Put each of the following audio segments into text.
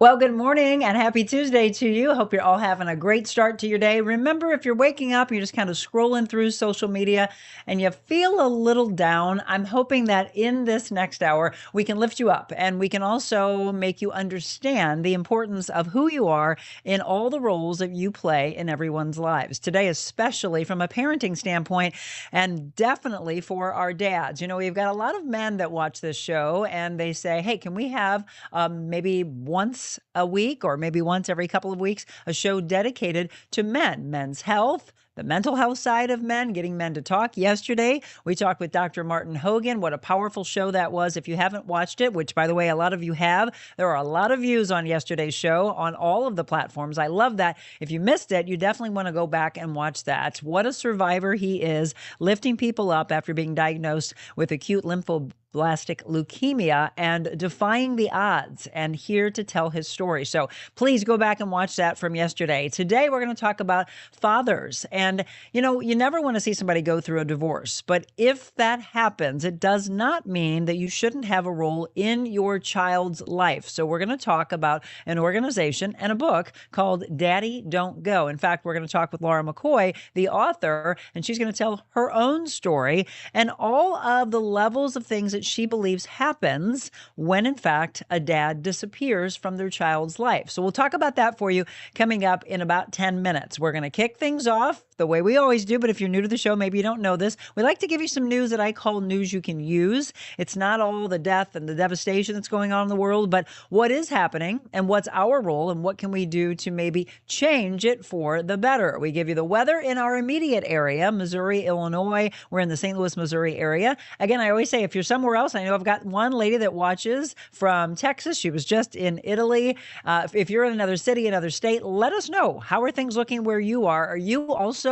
Well, good morning and happy Tuesday to you. Hope you're all having a great start to your day. Remember, if you're waking up, you're just kind of scrolling through social media and you feel a little down, I'm hoping that in this next hour, we can lift you up and we can also make you understand the importance of who you are in all the roles that you play in everyone's lives. Today, especially from a parenting standpoint, and definitely for our dads. You know, we've got a lot of men that watch this show and they say, hey, can we have maybe once a week or maybe once every couple of weeks, a show dedicated to men, men's health, the mental health side of men, getting men to talk. Yesterday, we talked with Dr. Martin Hogan. What a powerful show that was. If you haven't watched it, which by the way, a lot of you have, there are a lot of views on yesterday's show on all of the platforms. I love that. If you missed it, you definitely want to go back and watch that. What a survivor he is, lifting people up after being diagnosed with acute lymphoblastic leukemia and defying the odds, and here to tell his story. So please go back and watch that from yesterday. Today, we're going to talk about fathers. And, you know, you never want to see somebody go through a divorce. But if that happens, it does not mean that you shouldn't have a role in your child's life. So we're going to talk about an organization and a book called Daddy Don't Go. In fact, we're going to talk with Laura McCoy, the author, and she's going to tell her own story and all of the levels of things that she believes happens when, in fact, a dad disappears from their child's life. So we'll talk about that for you coming up in about 10 minutes. We're going to kick things off the way we always do, but if you're new to the show, maybe you don't know this, we like to give you some news that I call news you can use. It's not all the death and the devastation that's going on in the world, but what is happening and what's our role and what can we do to maybe change it for the better. We give you the weather in our immediate area, Missouri, Illinois. We're in the St. Louis, Missouri area. Again, I always say if you're somewhere else, I know I've got one lady that watches from Texas. She was just in Italy. If you're in another city, another state, let us know. How are things looking where you are? Are you also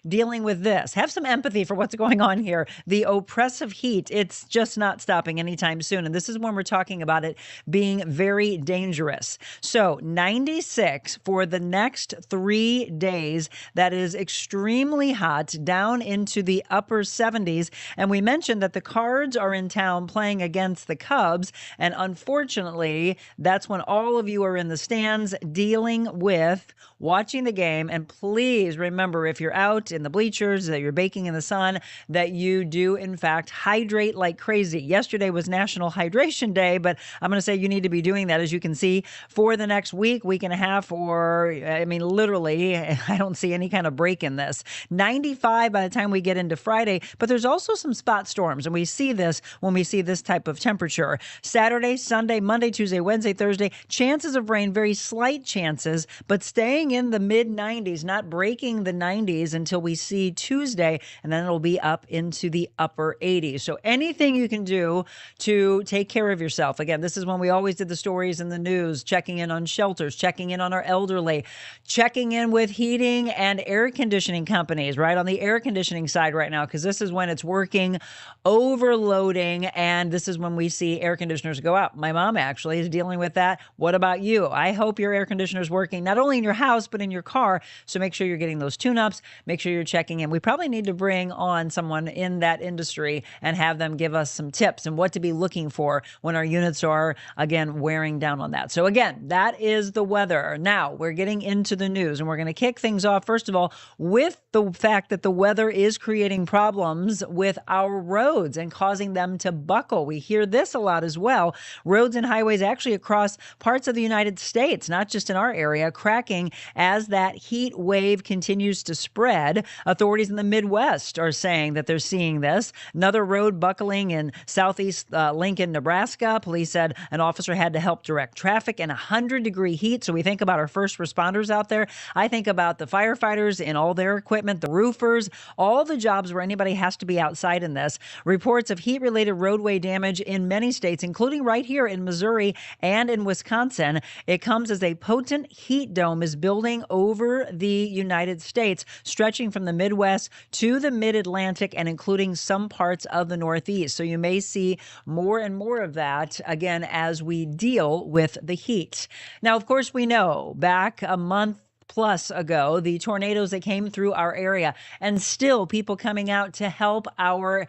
dealing with this? Have some empathy for what's going on here. The oppressive heat, it's just not stopping anytime soon. And this is when we're talking about it being very dangerous. So 96 for the next 3 days. That is extremely hot, down into the upper 70s. And we mentioned that the Cards are in town playing against the Cubs. And unfortunately, that's when all of you are in the stands dealing with watching the game. And please remember, if you're out in the bleachers, that you're baking in the sun, that you do, in fact, hydrate like crazy. Yesterday was National Hydration Day, but I'm going to say you need to be doing that, as you can see, for the next week and a half, or, I mean, literally, I don't see any kind of break in this. 95 by the time we get into Friday, but there's also some spot storms, and we see this when we see this type of temperature. Saturday, Sunday, Monday, Tuesday, Wednesday, Thursday, chances of rain, very slight chances, but staying in the mid 90s, not breaking the 90s until we see Tuesday, and then it'll be up into the upper 80s. So anything you can do to take care of yourself. Again, this is when we always did the stories in the news, checking in on shelters, checking in on our elderly, checking in with heating and air conditioning companies, right? On the air conditioning side right now, because this is when it's working, overloading, and this is when we see air conditioners go out. My mom actually is dealing with that. What about you? I hope your air conditioner is working not only in your house, but in your car. So make sure you're getting those tune-ups. Make sure you're checking in. We probably need to bring on someone in that industry and have them give us some tips and what to be looking for when our units are, again, wearing down on that. So again, that is the weather. Now we're getting into the news, and we're going to kick things off, first of all, with the fact that the weather is creating problems with our roads and causing them to buckle. We hear this a lot as well. Roads and highways actually across parts of the United States, not just in our area, cracking as that heat wave continues to spread. Authorities in the Midwest are saying that they're seeing this. Another road buckling in southeast Lincoln, Nebraska. Police said an officer had to help direct traffic in 100-degree heat. So we think about our first responders out there. I think about the firefighters in all their equipment, the roofers, all the jobs where anybody has to be outside in this. Reports of heat-related roadway damage in many states, including right here in Missouri and in Wisconsin. It comes as a potent heat dome is building over the United States, stretching from the Midwest to the Mid-Atlantic and including some parts of the Northeast. So you may see more and more of that, again, as we deal with the heat. Now, of course, we know back a month plus ago, the tornadoes that came through our area, and still people coming out to help our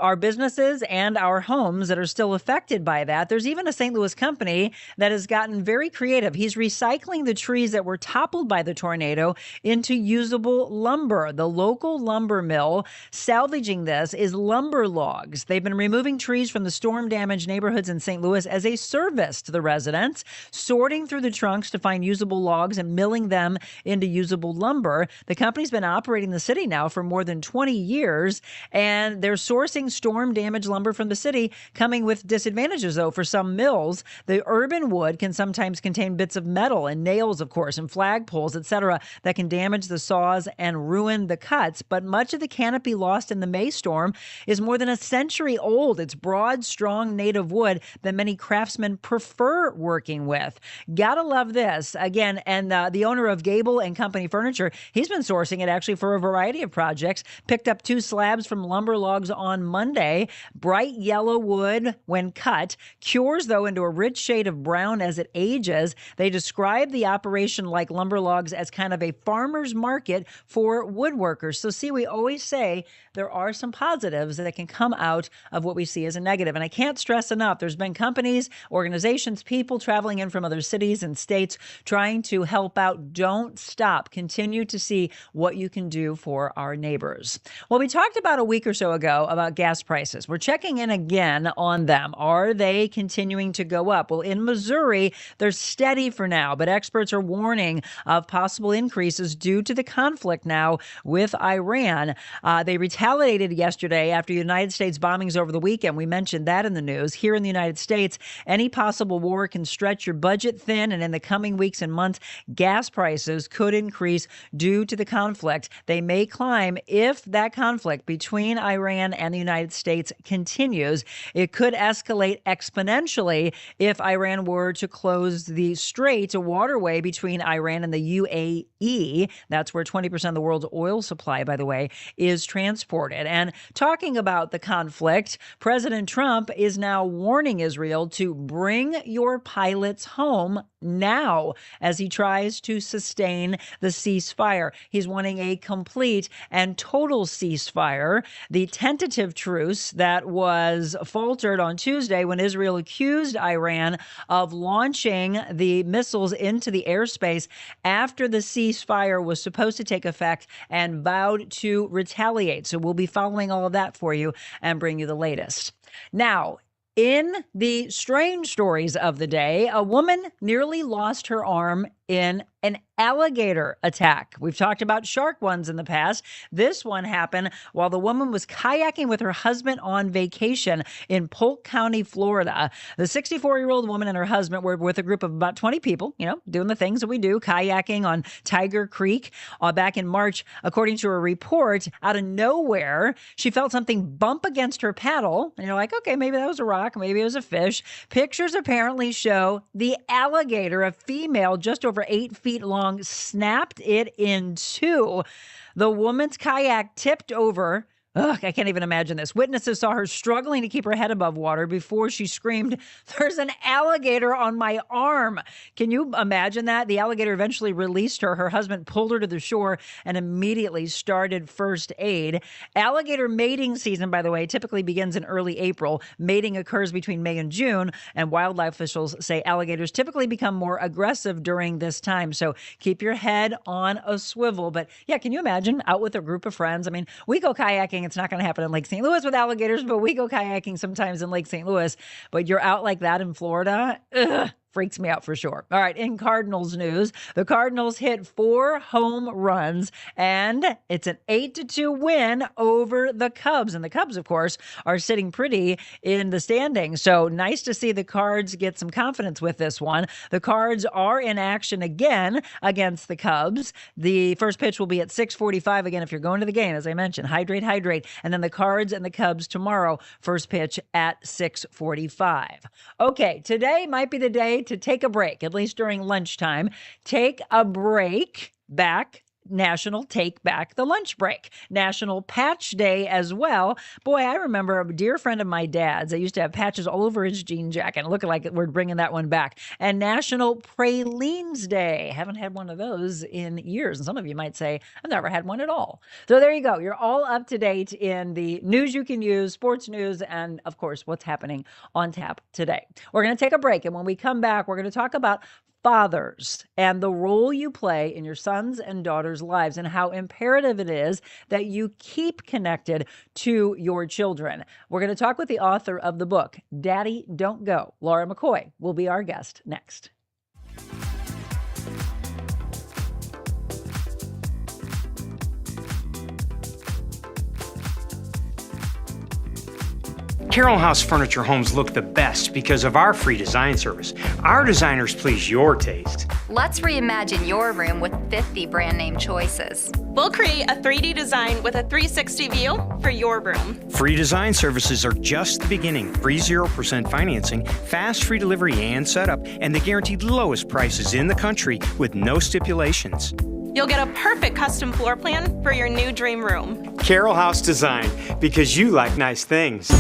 our businesses and our homes that are still affected by that. There's even a St. Louis company that has gotten very creative. He's recycling the trees that were toppled by the tornado into usable lumber. The local lumber mill salvaging this is lumber logs. They've been removing trees from the storm-damaged neighborhoods in St. Louis as a service to the residents, sorting through the trunks to find usable logs and milling them into usable lumber. The company's been operating the city now for more than 20 years, and they're sourcing storm-damaged lumber from the city, coming with disadvantages, though, for some mills. The urban wood can sometimes contain bits of metal and nails, of course, and flagpoles, etc., that can damage the saws and ruin the cuts. But much of the canopy lost in the May storm is more than a century old. It's broad, strong native wood that many craftsmen prefer working with. Gotta love this. Again, and the owner of Gable and Company Furniture, he's been sourcing it actually for a variety of projects. Picked up 2 slabs from lumber logs on Monday. Bright yellow wood when cut, cures, though, into a rich shade of brown as it ages. They describe the operation like lumber logs as kind of a farmer's market for woodworkers. So see, we always say there are some positives that can come out of what we see as a negative. And I can't stress enough, there's been companies, organizations, people traveling in from other cities and states trying to help out. Don't stop. Continue to see what you can do for our neighbors. Well, we talked about a week or so ago about gas prices. We're checking in again on them. Are they continuing to go up? Well, in Missouri, they're steady for now, but experts are warning of possible increases due to the conflict now with Iran. They retaliated yesterday after United States bombings over the weekend. We mentioned that in the news. Here in the United States, any possible war can stretch your budget thin, and in the coming weeks and months, gas prices could increase due to the conflict. They may climb if that conflict between Iran and the United States continues. It could escalate exponentially if Iran were to close the strait, a waterway between Iran and the UAE. That's where 20% of the world's oil supply, by the way, is transported. And talking about the conflict, President Trump is now warning Israel to bring your pilots home now as he tries to sustain the ceasefire. He's wanting a complete and total ceasefire. The tentative truce that was faltered on Tuesday when Israel accused Iran of launching the missiles into the airspace after the ceasefire was supposed to take effect and vowed to retaliate. So we'll be following all of that for you and bring you the latest. Now, in the strange stories of the day, a woman nearly lost her arm in an alligator attack. We've talked about shark ones in the past. This one happened while the woman was kayaking with her husband on vacation in Polk County, Florida. The 64-year-old woman and her husband were with a group of about 20 people, doing the things that we do, kayaking on Tiger Creek back in March. According to a report, out of nowhere, she felt something bump against her paddle. And you're like, okay, maybe that was a rock, maybe it was a fish. Pictures apparently show the alligator, a female just over 8 feet long, snapped it in two. The woman's kayak tipped over. Ugh, I can't even imagine this. Witnesses saw her struggling to keep her head above water before she screamed, "There's an alligator on my arm." Can you imagine that? The alligator eventually released her. Her husband pulled her to the shore and immediately started first aid. Alligator mating season, by the way, typically begins in early April. Mating occurs between May and June, and wildlife officials say alligators typically become more aggressive during this time. So keep your head on a swivel. But yeah, can you imagine out with a group of friends? I mean, we go kayaking. It's not going to happen in Lake St. Louis with alligators, but we go kayaking sometimes in Lake St. Louis. But you're out like that in Florida? Ugh. Freaks me out for sure. All right, in Cardinals news, the Cardinals hit 4 home runs, and it's an 8-2 win over the Cubs. And the Cubs, of course, are sitting pretty in the standings. So nice to see the Cards get some confidence with this one. The Cards are in action again against the Cubs. The first pitch will be at 6:45 again. If you're going to the game, as I mentioned, hydrate. And then the Cards and the Cubs tomorrow, first pitch at 6:45. Okay, today might be the day to take a break, at least during lunchtime. Take a break back National Take Back the Lunch Break, National Patch Day as well. Boy, I remember a dear friend of my dad's that used to have patches all over his jean jacket. Looking like we're bringing that one back. And National Pralines Day. Haven't had one of those in years. And some of you might say, I've never had one at all. So there you go. You're all up to date in the news you can use, sports news, and of course, what's happening on tap today. We're going to take a break. And when we come back, we're going to talk about fathers and the role you play in your sons and daughters' lives and how imperative it is that you keep connected to your children. We're going to talk with the author of the book, Daddy Don't Go. Laura McCoy will be our guest next. Carroll House Furniture Homes look the best because of our free design service. Our designers please your taste. Let's reimagine your room with 50 brand name choices. We'll create a 3D design with a 360 view for your room. Free design services are just the beginning. Free 0% financing, fast free delivery and setup, and the guaranteed lowest prices in the country with no stipulations. You'll get a perfect custom floor plan for your new dream room. Carroll House Design, because you like nice things.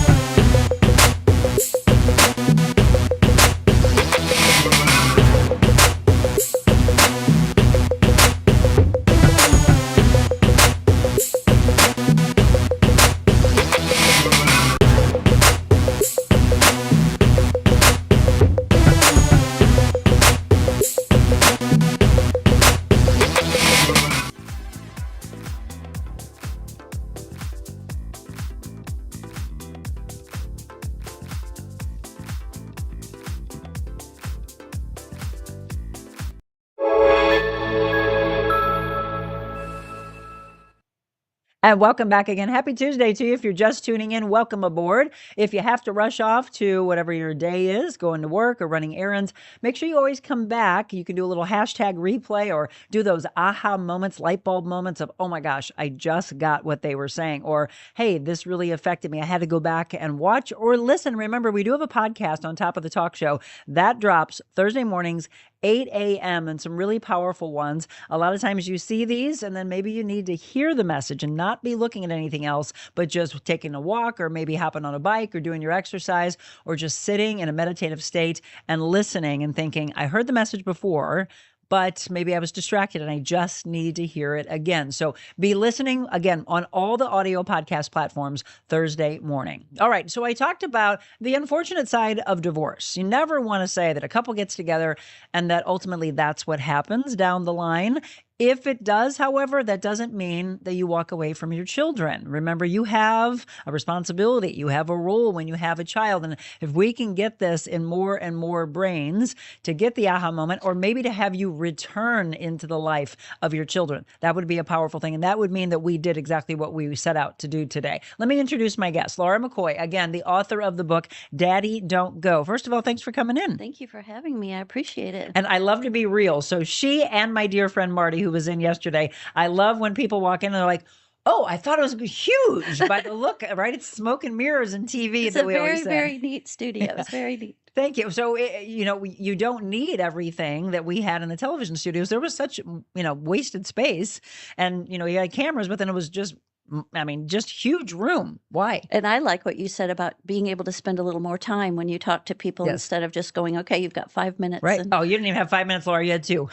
And welcome back again. Happy Tuesday to you. If you're just tuning in, welcome aboard. If you have to rush off to whatever your day is, going to work or running errands, make sure you always come back. You can do a little hashtag replay or do those aha moments, light bulb moments of, oh my gosh, I just got what they were saying. Or, hey, this really affected me. I had to go back and watch or listen. Remember, we do have a podcast on top of the talk show that drops Thursday mornings, 8 a.m. and some really powerful ones. A lot of times you see these and then maybe you need to hear the message and not be looking at anything else, but just taking a walk or maybe hopping on a bike or doing your exercise or just sitting in a meditative state and listening and thinking, I heard the message before, but maybe I was distracted and I just need to hear it again. So be listening again on all the audio podcast platforms Thursday morning. All right. So I talked about the unfortunate side of divorce. You never want to say that a couple gets together and that ultimately that's what happens down the line. If it does, however, that doesn't mean that you walk away from your children. Remember, you have a responsibility. You have a role when you have a child. And if we can get this in more and more brains to get the aha moment, or maybe to have you return into the life of your children, that would be a powerful thing. And that would mean that we did exactly what we set out to do today. Let me introduce my guest, Laura McCoy, again, the author of the book, Daddy Don't Go. First of all, thanks for coming in. Thank you for having me. I appreciate it. And I love to be real. So she and my dear friend Marty, who was in yesterday, I love when people walk in and they're like, oh, I thought it was huge by the look, right? It's smoke and mirrors and TV It's that a we always say. very neat studio. It's very neat. Thank you. So, you don't need everything that we had in the television studios. There was such, wasted space and, you had cameras, but then it was just huge room. Why? And I like what you said about being able to spend a little more time when you talk to people instead of just going, okay, you've got 5 minutes. Right. Oh, you didn't even have 5 minutes, Laura. You had 2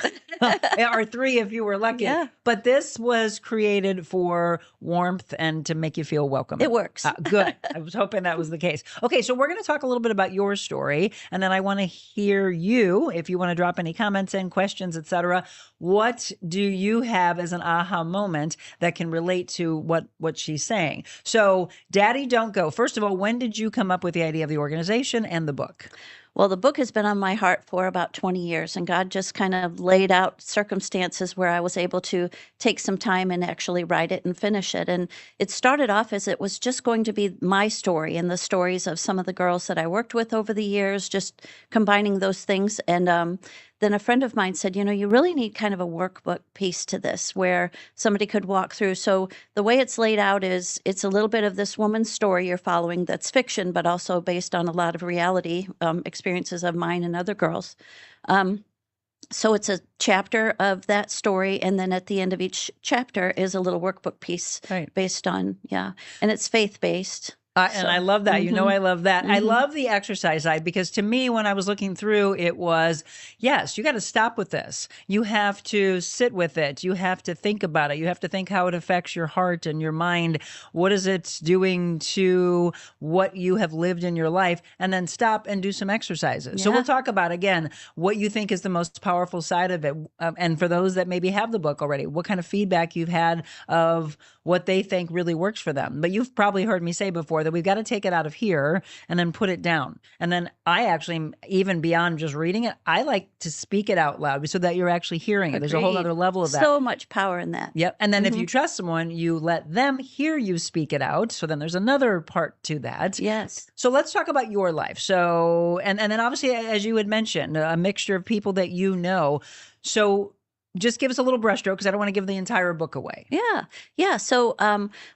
or 3 if you were lucky. Yeah. But this was created for warmth and to make you feel welcome. It works. Good. I was hoping that was the case. Okay. So we're going to talk a little bit about your story. And then I want to hear you, if you want to drop any comments in, questions, etc. What do you have as an aha moment that can relate to what she's saying? So Daddy Don't Go. First of all, when did you come up with the idea of the organization and the book? Well, the book has been on my heart for about 20 years, and God just kind of laid out circumstances where I was able to take some time and actually write it and finish it. And it started off as it was just going to be my story and the stories of some of the girls that I worked with over the years, just combining those things. And then a friend of mine said, you really need kind of a workbook piece to this where somebody could walk through. So the way it's laid out is it's a little bit of this woman's story you're following that's fiction, but also based on a lot of reality experiences of mine and other girls. So it's a chapter of that story, and then at the end of each chapter is a little workbook piece Right. based on, and it's faith-based. And I love that. You know, I love that. I love the exercise side because to me, when I was looking through, it was, yes, you got to stop with this. You have to sit with it. You have to think about it. You have to think how it affects your heart and your mind. What is it doing to what you have lived in your life? And then stop and do some exercises. So we'll talk about, again, what you think is the most powerful side of it. And for those that maybe have the book already, what kind of feedback you've had of what they think really works for them. But you've probably heard me say before that we've got to take it out of here and then put it down. And then I actually, even beyond just reading it, I like to speak it out loud so that you're actually hearing it. There's a whole other level of that. So much power in that. Yep. And then if you trust someone, you let them hear you speak it out. So then there's another part to that. Yes. So let's talk about your life. So, and then obviously, as you had mentioned, a mixture of people that you know. So just give us a little brushstroke because I don't want to give the entire book away. Yeah. So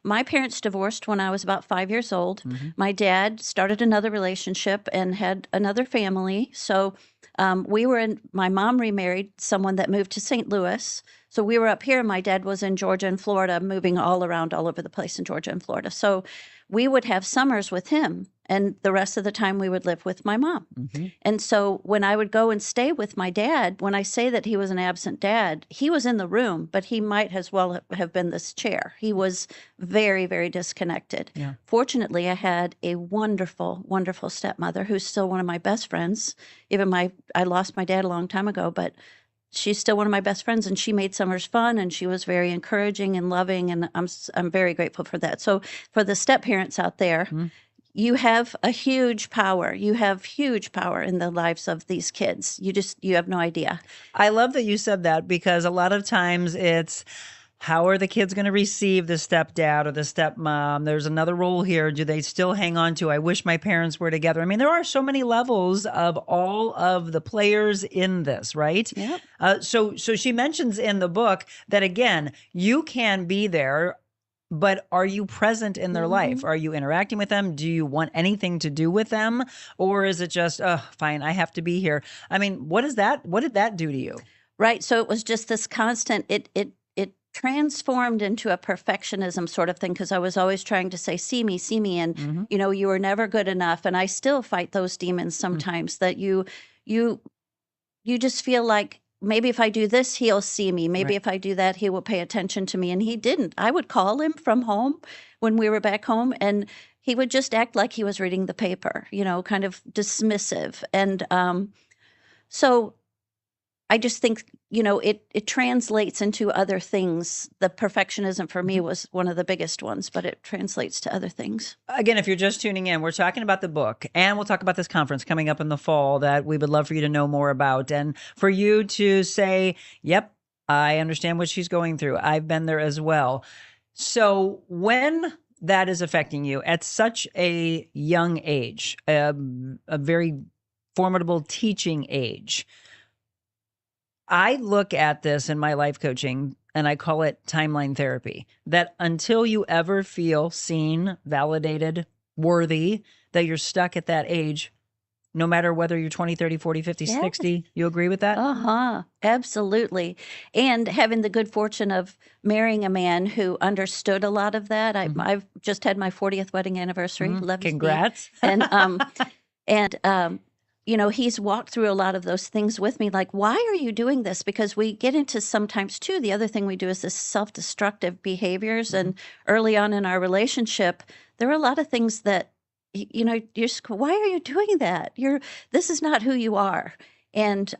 my parents divorced when I was about 5 years old. My dad started another relationship and had another family. So my mom remarried someone that moved to St. Louis. So we were up here. My dad was in Georgia and Florida, moving all around all over the place in Georgia and Florida. So we would have summers with him. And the rest of the time we would live with my mom. And so when I would go and stay with my dad, when I say that he was an absent dad, he was in the room, but he might as well have been this chair. He was very, very disconnected. Yeah. Fortunately, I had a wonderful, wonderful stepmother who's still one of my best friends. I lost my dad a long time ago, but she's still one of my best friends, and she made summers fun, and she was very encouraging and loving, and I'm very grateful for that. So for the step parents out there, you have a huge power. You have huge power in the lives of these kids. You have no idea. I love that you said that because a lot of times it's, how are the kids going to receive the stepdad or the stepmom? There's another role here. Do they still hang on to, I wish my parents were together? I mean, there are so many levels of all of the players in this, right? Yeah. So she mentions in the book that, again, you can be there, but are you present in their life? Are you interacting with them? Do you want anything to do with them? Or is it just, oh, fine, I have to be here? I mean, what did that do to you? Right. So it was just this constant, it transformed into a perfectionism sort of thing because I was always trying to say, see me, and, you were never good enough. And I still fight those demons sometimes that you just feel like, maybe if I do this, he'll see me. Maybe if I do that, he will pay attention to me. And he didn't. I would call him from home when we were back home, and he would just act like he was reading the paper, kind of dismissive. And so I just think, it translates into other things. The perfectionism for me was one of the biggest ones, but it translates to other things. Again, if you're just tuning in, we're talking about the book, and we'll talk about this conference coming up in the fall that we would love for you to know more about. And for you to say, yep, I understand what she's going through. I've been there as well. So when that is affecting you at such a young age, a very formidable teaching age, I look at this in my life coaching and I call it timeline therapy, that until you ever feel seen, validated, worthy, that you're stuck at that age, no matter whether you're 20, 30, 40, 50, 60. You agree with that? Absolutely. And having the good fortune of marrying a man who understood a lot of that. I've just had my 40th wedding anniversary. Congrats. And he's walked through a lot of those things with me, like, why are you doing this? Because we get into sometimes, too, the other thing we do is this self-destructive behaviors. And early on in our relationship, there were a lot of things that, you're just, why are you doing that? This is not who you are. And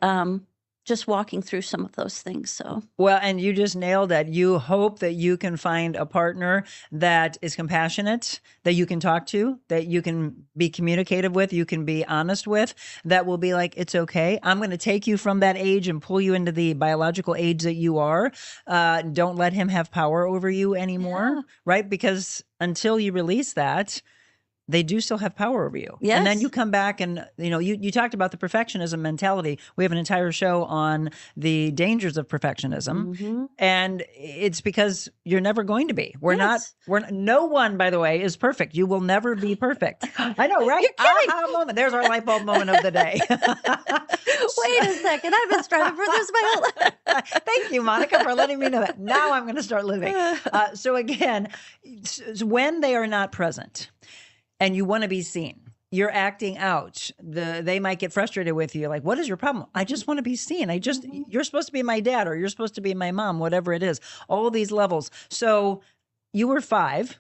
just walking through some of those things. So well, and you just nailed it. You hope that you can find a partner that is compassionate, that you can talk to, that you can be communicative with, you can be honest with, that will be like, it's okay. I'm going to take you from that age and pull you into the biological age that you are. Don't let him have power over you anymore, right? Because until you release that, they do still have power over you. And then Yes. you come back and, you talked about the perfectionism mentality. We have an entire show on the dangers of perfectionism. Mhm. And it's because you're never going to be. Yes. No one, by the way, is perfect. You will never be perfect. I know, right? You're kidding. Aha moment. There's our light bulb moment of the day. Wait a second. I've been striving for this my whole life. Thank you, Monica, for letting me know that. Now I'm going to start living. So again, when they are not present and you want to be seen, you're acting out. They might get frustrated with you. Like, what is your problem? I just want to be seen. You're supposed to be my dad, or you're supposed to be my mom, whatever it is. All these levels. So you were 5.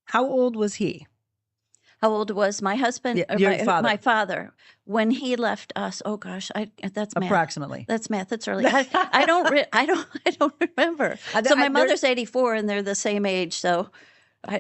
How old was he? How old was my husband? Yeah, or your my, father. my father when he left us? Oh gosh, that's math. Approximately. That's math. That's early. I don't remember. So my mother's 84, and they're the same age. So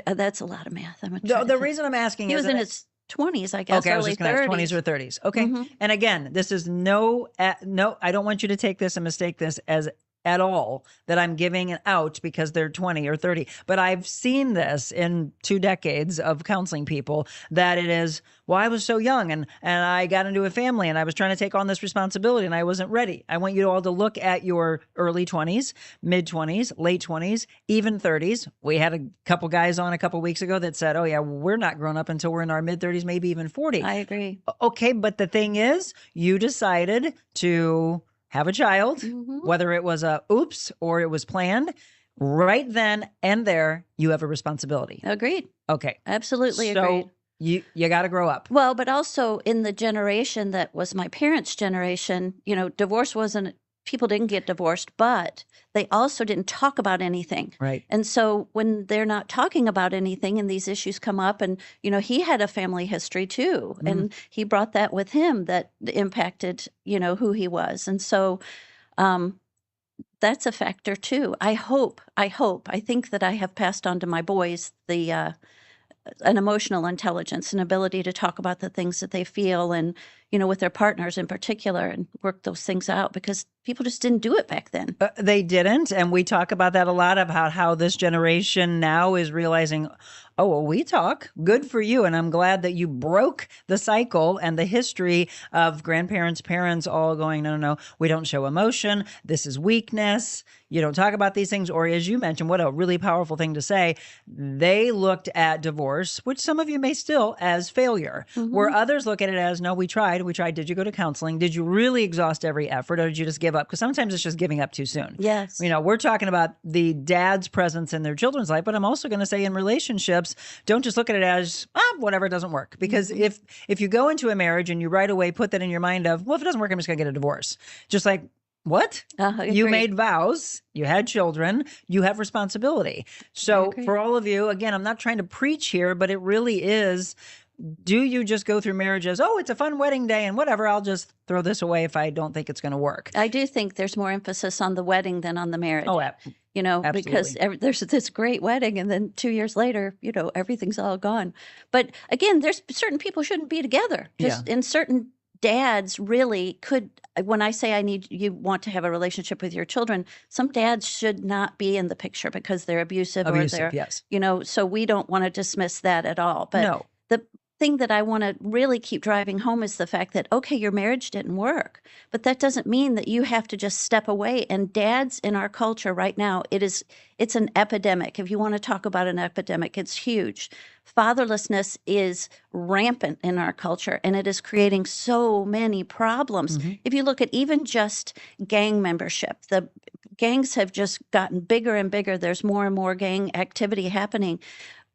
that's a lot of math. The reason I'm asking he is was in his 20s, I guess. Okay, I was early just going to 30s. 20s or 30s. Okay. Mhm. And again, this is no, I don't want you to take this and mistake this as at all that I'm giving it out because they're 20 or 30. But I've seen this in 2 decades of counseling people that it is, well, I was so young and I got into a family and I was trying to take on this responsibility and I wasn't ready. I want you all to look at your early 20s, mid 20s, late 20s, even 30s. We had a couple guys on a couple weeks ago that said, oh yeah, we're not grown up until we're in our mid 30s, maybe even 40. I agree. Okay, but the thing is, you decided to have a child, Mhm. whether it was a oops or it was planned, right then and there, you have a responsibility. Agreed. Okay. Absolutely agreed. So you got to grow up. Well, but also in the generation that was my parents' generation, divorce wasn't, people didn't get divorced, but they also didn't talk about anything. Right. And so when they're not talking about anything and these issues come up, and, he had a family history too, and he brought that with him that impacted, who he was. And so that's a factor too. I think that I have passed on to my boys an emotional intelligence, an ability to talk about the things that they feel and, with their partners in particular and work those things out because people just didn't do it back then. They didn't. And we talk about that a lot about how this generation now is realizing, oh, well, we talk. Good for you. And I'm glad that you broke the cycle and the history of grandparents, parents all going, no, we don't show emotion. This is weakness. You don't talk about these things. Or as you mentioned, what a really powerful thing to say. They looked at divorce, which some of you may still, as failure, where others look at it as, no, we tried. Did you go to counseling? Did you really exhaust every effort or did you just give up? Because sometimes it's just giving up too soon. Yes. We're talking about the dad's presence in their children's life, but I'm also going to say in relationships, don't just look at it as, whatever, doesn't work. Because if you go into a marriage and you right away put that in your mind of, well, if it doesn't work, I'm just going to get a divorce. Just like, what? You made vows, you had children, you have responsibility. So for all of you, again, I'm not trying to preach here, but it really is, do you just go through marriage as, oh, it's a fun wedding day and whatever, I'll just throw this away if I don't think it's going to work? I do think there's more emphasis on the wedding than on the marriage. Oh, absolutely. Because there's this great wedding and then 2 years later, everything's all gone. But again, there's certain people shouldn't be together. And certain dads really could, when I say you want to have a relationship with your children, some dads should not be in the picture because they're abusive or they're, yes. So we don't want to dismiss that at all. But no. The thing that I want to really keep driving home is the fact that, okay, your marriage didn't work, but that doesn't mean that you have to just step away. And dads in our culture right now, it's an epidemic. If you want to talk about an epidemic, it's huge. Fatherlessness is rampant in our culture, and it is creating so many problems. If you look at even just gang membership, the gangs have just gotten bigger and bigger. There's more and more gang activity happening.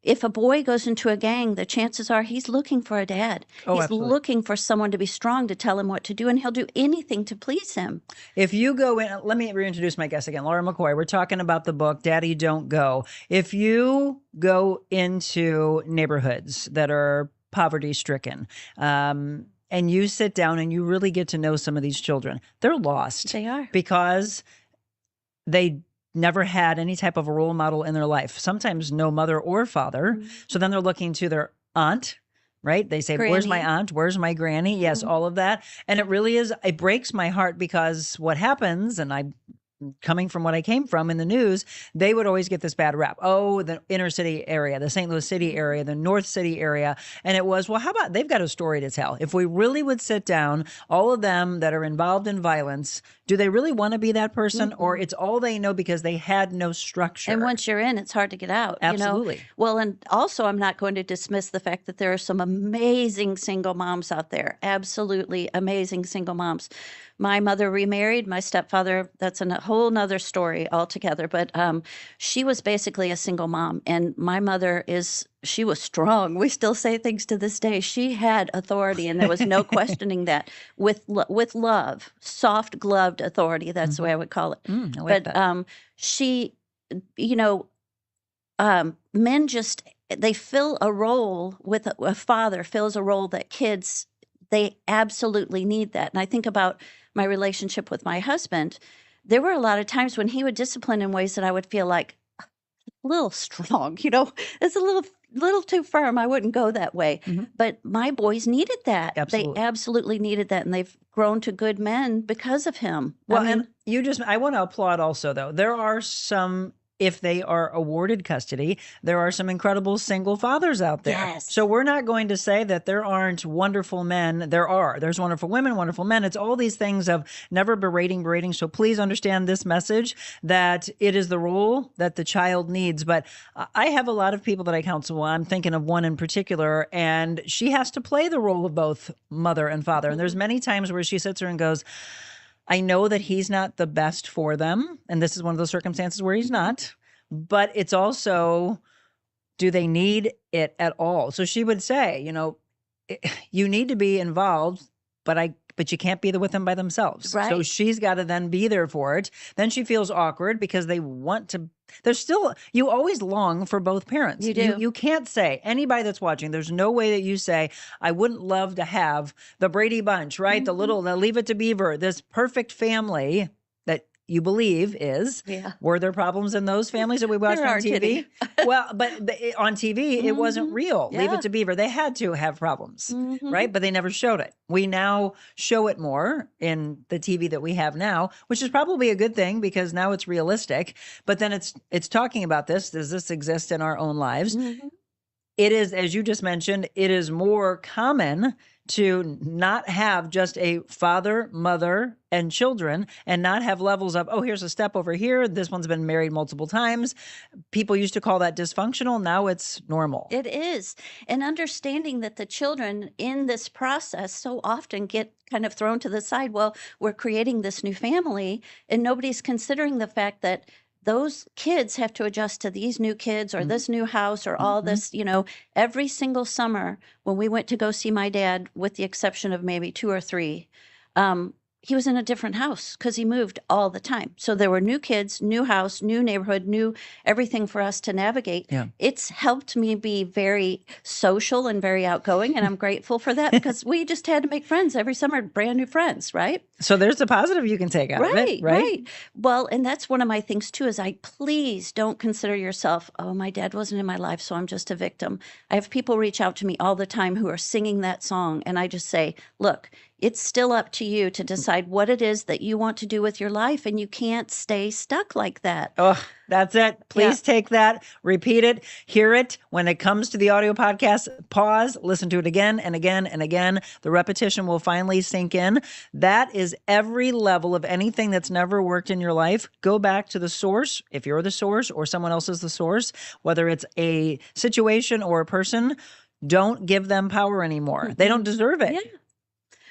If a boy goes into a gang, the chances are he's looking for a dad. He's absolutely. Looking for someone to be strong to tell him what to do, and he'll do anything to please him. If you go in, let me reintroduce my guest again, Laura McCoy. We're talking about the book, Daddy Don't Go. If you go into neighborhoods that are poverty-stricken, and you sit down and you really get to know some of these children, they're lost. They are. Because they never had any type of a role model in their life, sometimes no mother or father. So then they're looking to their aunt, right? They say, where's my aunt? Where's my granny? Yes, all of that. And it really is, it breaks my heart because what happens, and I coming from what I came from in the news, they would always get this bad rap. Oh, the inner city area, the St. Louis City area, the North City area. And it was, well, how about they've got a story to tell? If we really would sit down, all of them that are involved in violence, do they really want to be that person? Or it's all they know because they had no structure? And once you're in, it's hard to get out. Absolutely. You know? Well, and also I'm not going to dismiss the fact that there are some amazing single moms out there. Absolutely amazing single moms. My mother remarried. My stepfather, that's a whole nother story altogether. But she was basically a single mom. And my mother she was strong. We still say things to this day. She had authority, and there was no questioning that. With love, soft gloved authority. That's the way I would call it. I like that. She, men they fill a role with a father fills a role that kids, they absolutely need that. And I think about my relationship with my husband. There were a lot of times when he would discipline in ways that I would feel like a little strong, it's a little too firm. I wouldn't go that way. But my boys needed that. Absolutely. They absolutely needed that. And they've grown to good men because of him. Well, and I want to applaud also, though. There are some, if they are awarded custody, there are some incredible single fathers out there. Yes. So we're not going to say that there aren't wonderful men. There's wonderful women, wonderful men. It's all these things of never berating. So please understand this message, that it is the role that the child needs. But I have a lot of people that I counsel. I'm thinking of one in particular, and she has to play the role of both mother and father. And there's many times where she sits there and goes, I know that he's not the best for them. And this is one of those circumstances where he's not. But it's also, do they need it at all? So she would say, you need to be involved, but you can't be there with them by themselves. Right. So she's got to then be there for it. Then she feels awkward because they want to. You always long for both parents. You do. You can't say, anybody that's watching, there's no way that you say, I wouldn't love to have the Brady Bunch, right? The Leave It to Beaver, this perfect family that you believe is. Yeah. Were there problems in those families that we watched on TV? Well, but on TV, it wasn't real. Yeah. Leave It to Beaver. They had to have problems, right? But they never showed it. We now show it more in the TV that we have now, which is probably a good thing because now it's realistic. But then it's talking about this. Does this exist in our own lives? It is, as you just mentioned, it is more common to not have just a father, mother, and children, and not have levels of, oh, here's a step over here. This one's been married multiple times. People used to call that dysfunctional. Now it's normal. It is. And understanding that the children in this process so often get kind of thrown to the side. Well, we're creating this new family, and nobody's considering the fact that those kids have to adjust to these new kids or this new house or all this, every single summer when we went to go see my dad, with the exception of maybe 2 or 3, he was in a different house because he moved all the time. So there were new kids, new house, new neighborhood, new everything for us to navigate. Yeah. It's helped me be very social and very outgoing, and I'm grateful for that because we just had to make friends every summer, brand new friends, right? So there's the positive you can take out of it, right? Right. Well, and that's one of my things too, is please don't consider yourself, oh, my dad wasn't in my life, so I'm just a victim. I have people reach out to me all the time who are singing that song, and I just say, look, it's still up to you to decide what it is that you want to do with your life, and you can't stay stuck like that. Oh, that's it. Please take that, repeat it, hear it. When it comes to the audio podcast, pause, listen to it again and again and again. The repetition will finally sink in. That is every level of anything that's never worked in your life. Go back to the source, if you're the source or someone else is the source, whether it's a situation or a person. Don't give them power anymore. They don't deserve it. Yeah.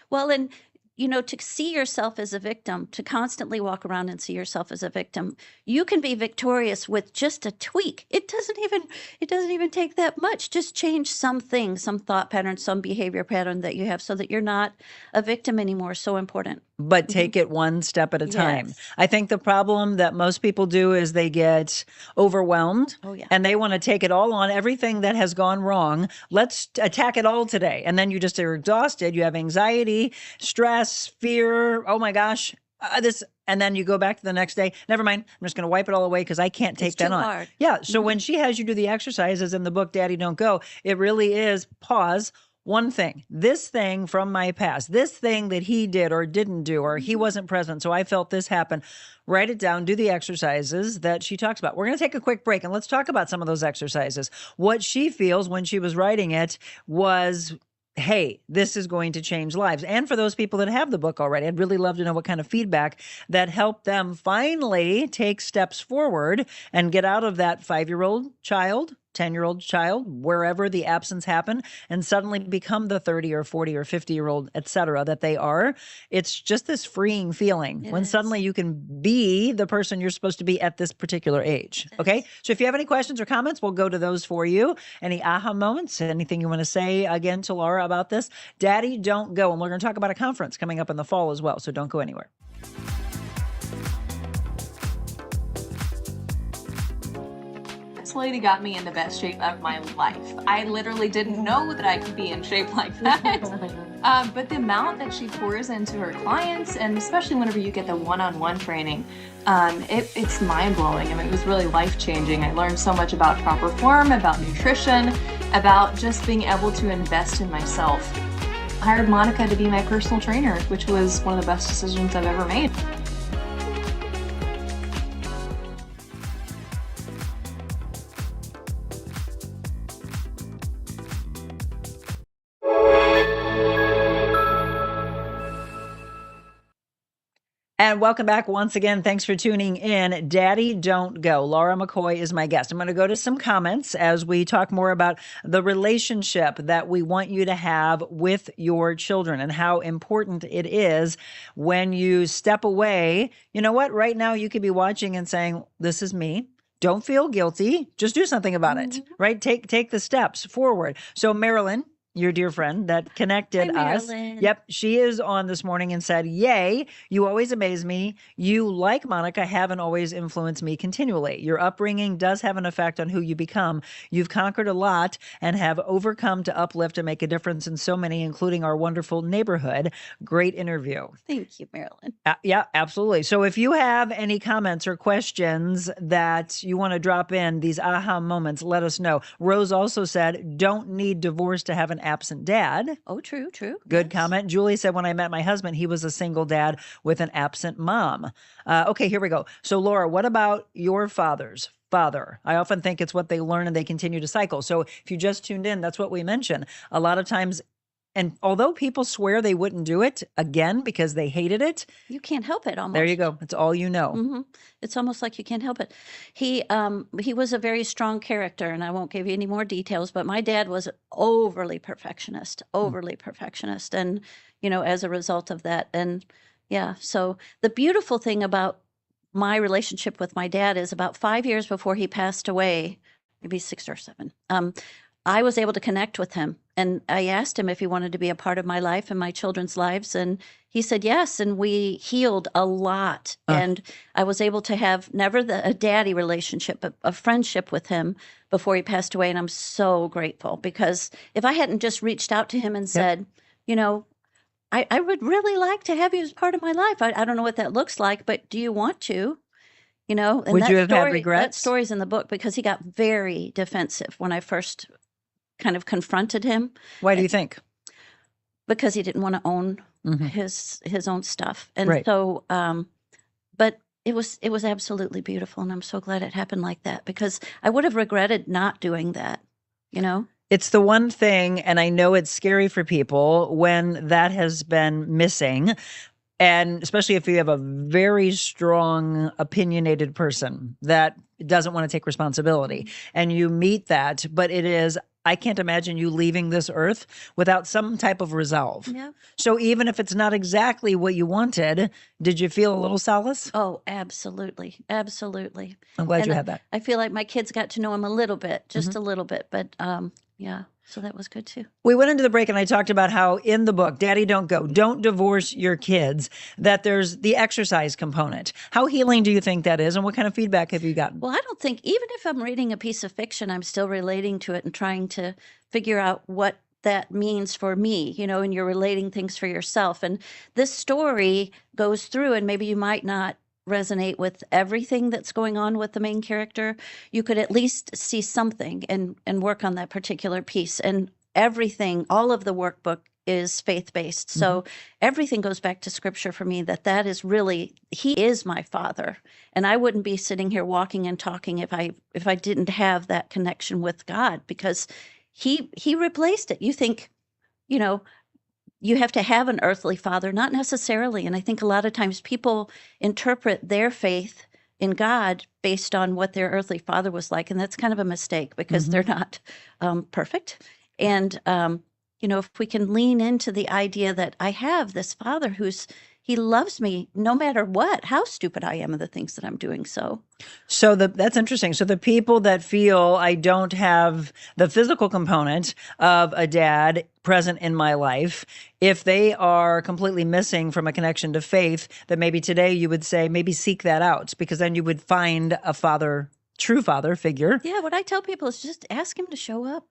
Well, and to see yourself as a victim, to constantly walk around and see yourself as a victim, you can be victorious with just a tweak. It doesn't even take that much. Just change something, some thought pattern, some behavior pattern that you have, so that you're not a victim anymore. So important. But take it one step at a time. Yes. I think the problem that most people do is they get overwhelmed. Oh, yeah. And they want to take it all on, everything that has gone wrong. Let's attack it all today. And then you just are exhausted. You have anxiety, stress, fear. Oh my gosh, and then you go back to the next day. Never mind. I'm just going to wipe it all away because I can't take that on. It's too hard. Yeah. So when she has you do the exercises in the book, Daddy Don't Go, it really is pause. one thing, this thing from my past, this thing that he did or didn't do, or he wasn't present, so I felt this happen. Write it down, do the exercises that she talks about. We're going to take a quick break and let's talk about some of those exercises. What she feels when she was writing it was, hey, this is going to change lives. And for those people that have the book already, I'd really love to know what kind of feedback that helped them finally take steps forward and get out of that 5-year-old child, 10-year-old child, wherever the absence happened, and suddenly become the 30 or 40 or 50-year-old, et cetera, that they are. It's just this freeing feeling when suddenly you can be the person you're supposed to be at this particular age. Okay. So if you have any questions or comments, we'll go to those for you. Any aha moments, anything you want to say again to Laura about this? Daddy, don't go. And we're going to talk about a conference coming up in the fall as well. So don't go anywhere. This lady got me in the best shape of my life. I literally didn't know that I could be in shape like that. But the amount that she pours into her clients, and especially whenever you get the one-on-one training, it's mind-blowing. I mean, it was really life-changing. I learned so much about proper form, about nutrition, about just being able to invest in myself. I hired Monica to be my personal trainer, which was one of the best decisions I've ever made. And welcome back once again. Thanks for tuning in. Daddy, don't go. Laura McCoy is my guest. I'm going to go to some comments as we talk more about the relationship that we want you to have with your children and how important it is when you step away. You know what? Right now you could be watching and saying, this is me. Don't feel guilty. Just do something about it, right? Take the steps forward. So Marilyn, your dear friend that connected us. Yep. She is on this morning and said, yay, you always amaze me. You, like Monica, haven't always influenced me continually. Your upbringing does have an effect on who you become. You've conquered a lot and have overcome to uplift and make a difference in so many, including our wonderful neighborhood. Great interview. Thank you, Marilyn. Yeah, absolutely. So if you have any comments or questions that you want to drop in, these aha moments, let us know. Rose also said, don't need divorce to have an absent dad. Oh, true. Good comment. Julie said, when I met my husband, he was a single dad with an absent mom. Okay, here we go. So Laura, what about your father's father? I often think it's what they learn and they continue to cycle. So if you just tuned in, that's what we mentioned. A lot of times, and although people swear they wouldn't do it again because they hated it, you can't help it almost. There you go. It's all you know. Mm-hmm. It's almost like you can't help it. He was a very strong character, and I won't give you any more details, but my dad was overly perfectionist. And, as a result of that. And yeah, so the beautiful thing about my relationship with my dad is about 5 years before he passed away, maybe 6 or 7, I was able to connect with him. And I asked him if he wanted to be a part of my life and my children's lives. And he said yes. And we healed a lot. And I was able to have never a daddy relationship, but a friendship with him before he passed away. And I'm so grateful, because if I hadn't just reached out to him and said, I would really like to have you as part of my life. I don't know what that looks like, but do you want to? And would you have had regrets? That story's in the book, because he got very defensive when I first kind of confronted him. Why do you think? Because he didn't want to own his own stuff. And right. So, but it was absolutely beautiful. And I'm so glad it happened like that, because I would have regretted not doing that, It's the one thing, and I know it's scary for people when that has been missing. And especially if you have a very strong, opinionated person that doesn't want to take responsibility, and you meet that, but I can't imagine you leaving this earth without some type of resolve. Yeah. So even if it's not exactly what you wanted, did you feel a little solace? Oh, absolutely. Absolutely. I'm glad you had that. I feel like my kids got to know him a little bit, just a little bit, but yeah. So that was good too. We went into the break and I talked about how in the book, Daddy, Don't Go, Don't Divorce Your Kids, that there's the exercise component. How healing do you think that is, and what kind of feedback have you gotten? Well, I don't think, even if I'm reading a piece of fiction, I'm still relating to it and trying to figure out what that means for me, and you're relating things for yourself. And this story goes through, and maybe you might not resonate with everything that's going on with the main character. You could at least see something and work on that particular piece. And everything, all of the workbook is faith-based. So everything goes back to scripture for me, that is really, he is my father. And I wouldn't be sitting here walking and talking if I didn't have that connection with God, because he replaced it. You think, you have to have an earthly father, not necessarily. And I think a lot of times people interpret their faith in God based on what their earthly father was like. And that's kind of a mistake, because they're not perfect. And, if we can lean into the idea that I have this father he loves me no matter how stupid I am of the things that I'm doing. So that's interesting. So the people that feel I don't have the physical component of a dad present in my life, if they are completely missing from a connection to faith, that maybe today you would say, maybe seek that out, because then you would find a true father figure. Yeah, what I tell people is just ask him to show up.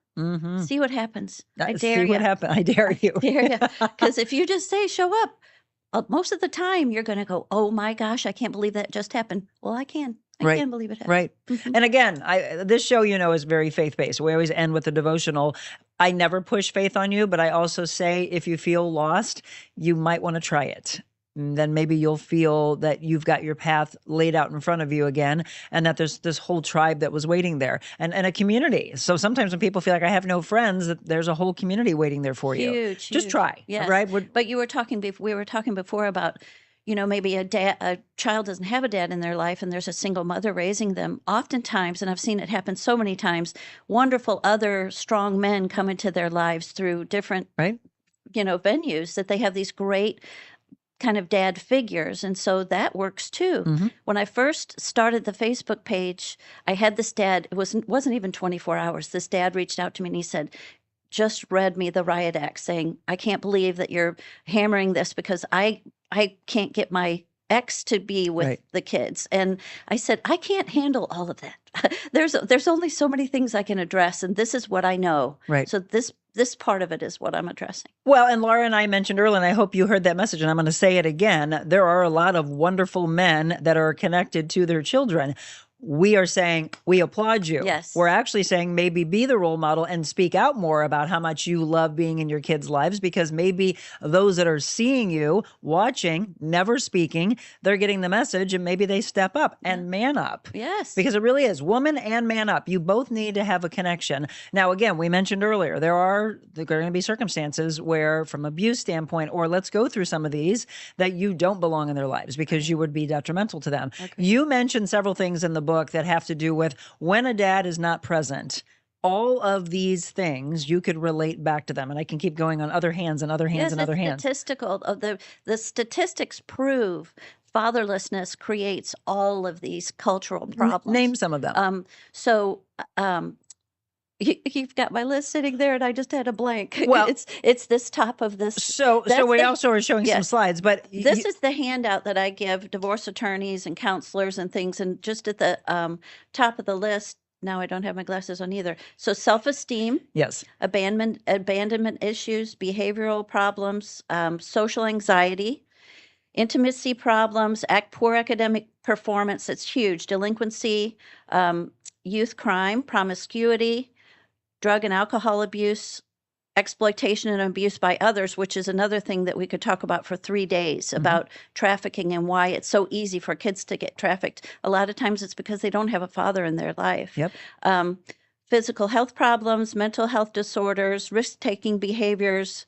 See what happens. I dare See you. what happens. I dare you. I dare you. Because if you just say show up, most of the time you're going to go, oh my gosh, I can't believe that just happened. Well, I can. I can believe it happened. Right. And again, this show, is very faith-based. We always end with a devotional. I never push faith on you, but I also say if you feel lost, you might want to try it. And then maybe you'll feel that you've got your path laid out in front of you again, and that there's this whole tribe that was waiting there, and a community. So sometimes when people feel like I have no friends, that there's a whole community waiting there for you. Huge. Just try. Yes. Right. But we were talking before about, maybe a child doesn't have a dad in their life and there's a single mother raising them. Oftentimes, and I've seen it happen so many times, wonderful other strong men come into their lives through different, venues, that they have these great kind of dad figures. And so that works too. When I first started the Facebook page, I had this dad, it wasn't even 24 hours. This dad reached out to me and he said, just read me the riot act, saying, I can't believe that you're hammering this, because I can't get my ex to be with the kids. And I said, I can't handle all of that. There's only so many things I can address, and this is what I know. Right. So this part of it is what I'm addressing. Well, and Laura and I mentioned earlier, and I hope you heard that message, and I'm going to say it again. There are a lot of wonderful men that are connected to their children. We are saying, we applaud you. Yes. We're actually saying maybe be the role model and speak out more about how much you love being in your kids' lives, because maybe those that are seeing you, watching, never speaking, they're getting the message, and maybe they step up and man up. Yes. Because it really is woman and man up. You both need to have a connection. Now, again, we mentioned earlier, there are going to be circumstances where, from abuse standpoint, or let's go through some of these, that you don't belong in their lives because you would be detrimental to them. Okay. You mentioned several things in the book that have to do with when a dad is not present. All of these things you could relate back to them, and I can keep going on other hands and other hands and other hands. Statistical. The statistics prove fatherlessness creates all of these cultural problems. Name some of them. You've got my list sitting there, and I just had a blank. Well, it's this top of this. So we also are showing some slides, but this is the handout that I give divorce attorneys and counselors and things. And just at the top of the list, now I don't have my glasses on either. So self-esteem, yes, abandonment issues, behavioral problems, social anxiety, intimacy problems, poor academic performance. That's huge. Delinquency, youth crime, promiscuity, drug and alcohol abuse, exploitation and abuse by others, which is another thing that we could talk about for 3 days, about trafficking and why it's so easy for kids to get trafficked. A lot of times it's because they don't have a father in their life. Yep. Physical health problems, mental health disorders, risk-taking behaviors,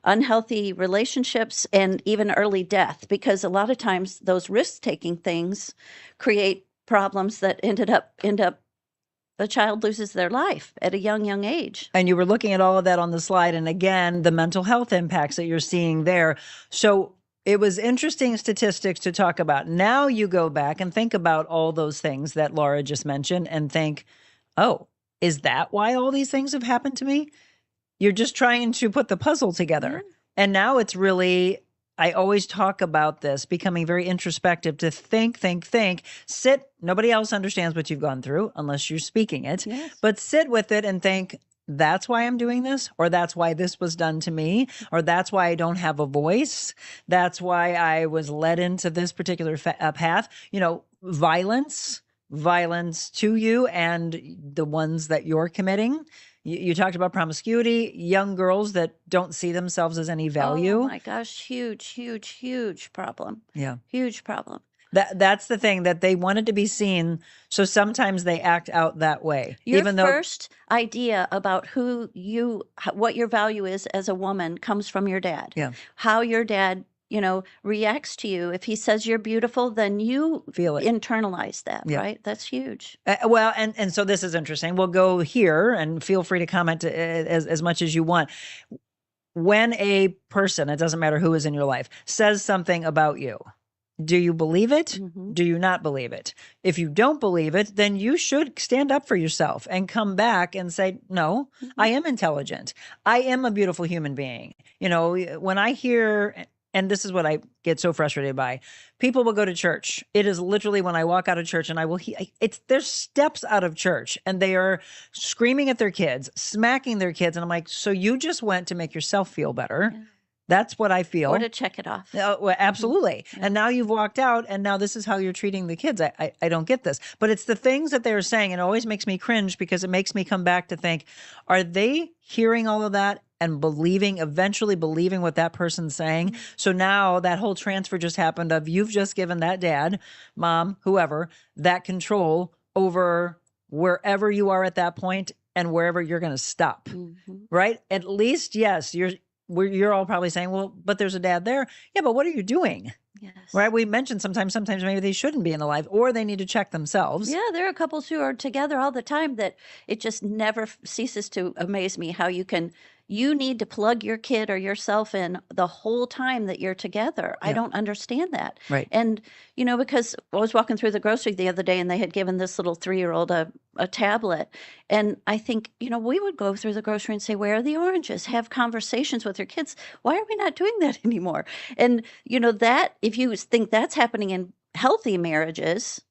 unhealthy relationships, and even early death, because a lot of times those risk-taking things create problems that end up the child loses their life at a young age. And you were looking at all of that on the slide. And again, the mental health impacts that you're seeing there. So it was interesting statistics to talk about. Now you go back and think about all those things that Laura just mentioned and think, oh, is that why all these things have happened to me? You're just trying to put the puzzle together. And now it's really, I always talk about this, becoming very introspective, to think, sit. Nobody else understands what you've gone through unless you're speaking it. Yes. But sit with it and think, that's why I'm doing this, or that's why this was done to me, or that's why I don't have a voice. That's why I was led into this particular path. Violence to you and the ones that you're committing You talked about promiscuity, young girls that don't see themselves as any value. Oh my gosh, huge problem. Yeah. Huge problem. That's the thing, that they wanted to be seen. So sometimes they act out that way. Your even though first idea about what your value is as a woman comes from your dad. Yeah. How your dad, reacts to you. If he says you're beautiful, then you Feel it. internalize that, Yeah. right? That's huge. Well, and so this is interesting. We'll go here and feel free to comment as much as you want. When a person, it doesn't matter who is in your life, says something about you, do you believe it? Mhm. Do you not believe it? If you don't believe it, then you should stand up for yourself and come back and say, no, I am intelligent. I am a beautiful human being. When I hear, and this is what I get so frustrated by, people will go to church. It is literally when I walk out of church and there's steps out of church and they are screaming at their kids, smacking their kids. And I'm like, so you just went to make yourself feel better. Yeah. That's what I feel. Or to check it off. Well, absolutely. Yeah. And now you've walked out and now this is how you're treating the kids. I don't get this. But it's the things that they're saying, and it always makes me cringe because it makes me come back to think, are they hearing all of that and eventually believing what that person's saying? So now that whole transfer just happened of you've just given that dad, mom, whoever, that control over wherever you are at that point and wherever you're going to stop, right? At least, yes, you're all probably saying, well, but there's a dad there. Yeah, but what are you doing? Yes. Right? We mentioned sometimes maybe they shouldn't be in the life, or they need to check themselves. Yeah, there are couples who are together all the time that it just never ceases to amaze me how you need to plug your kid or yourself in the whole time that you're together. I don't understand that. Right. And, because I was walking through the grocery the other day and they had given this little 3-year-old a tablet. And I think, we would go through the grocery and say, where are the oranges? Have conversations with your kids. Why are we not doing that anymore? And, that if you think that's happening in healthy marriages,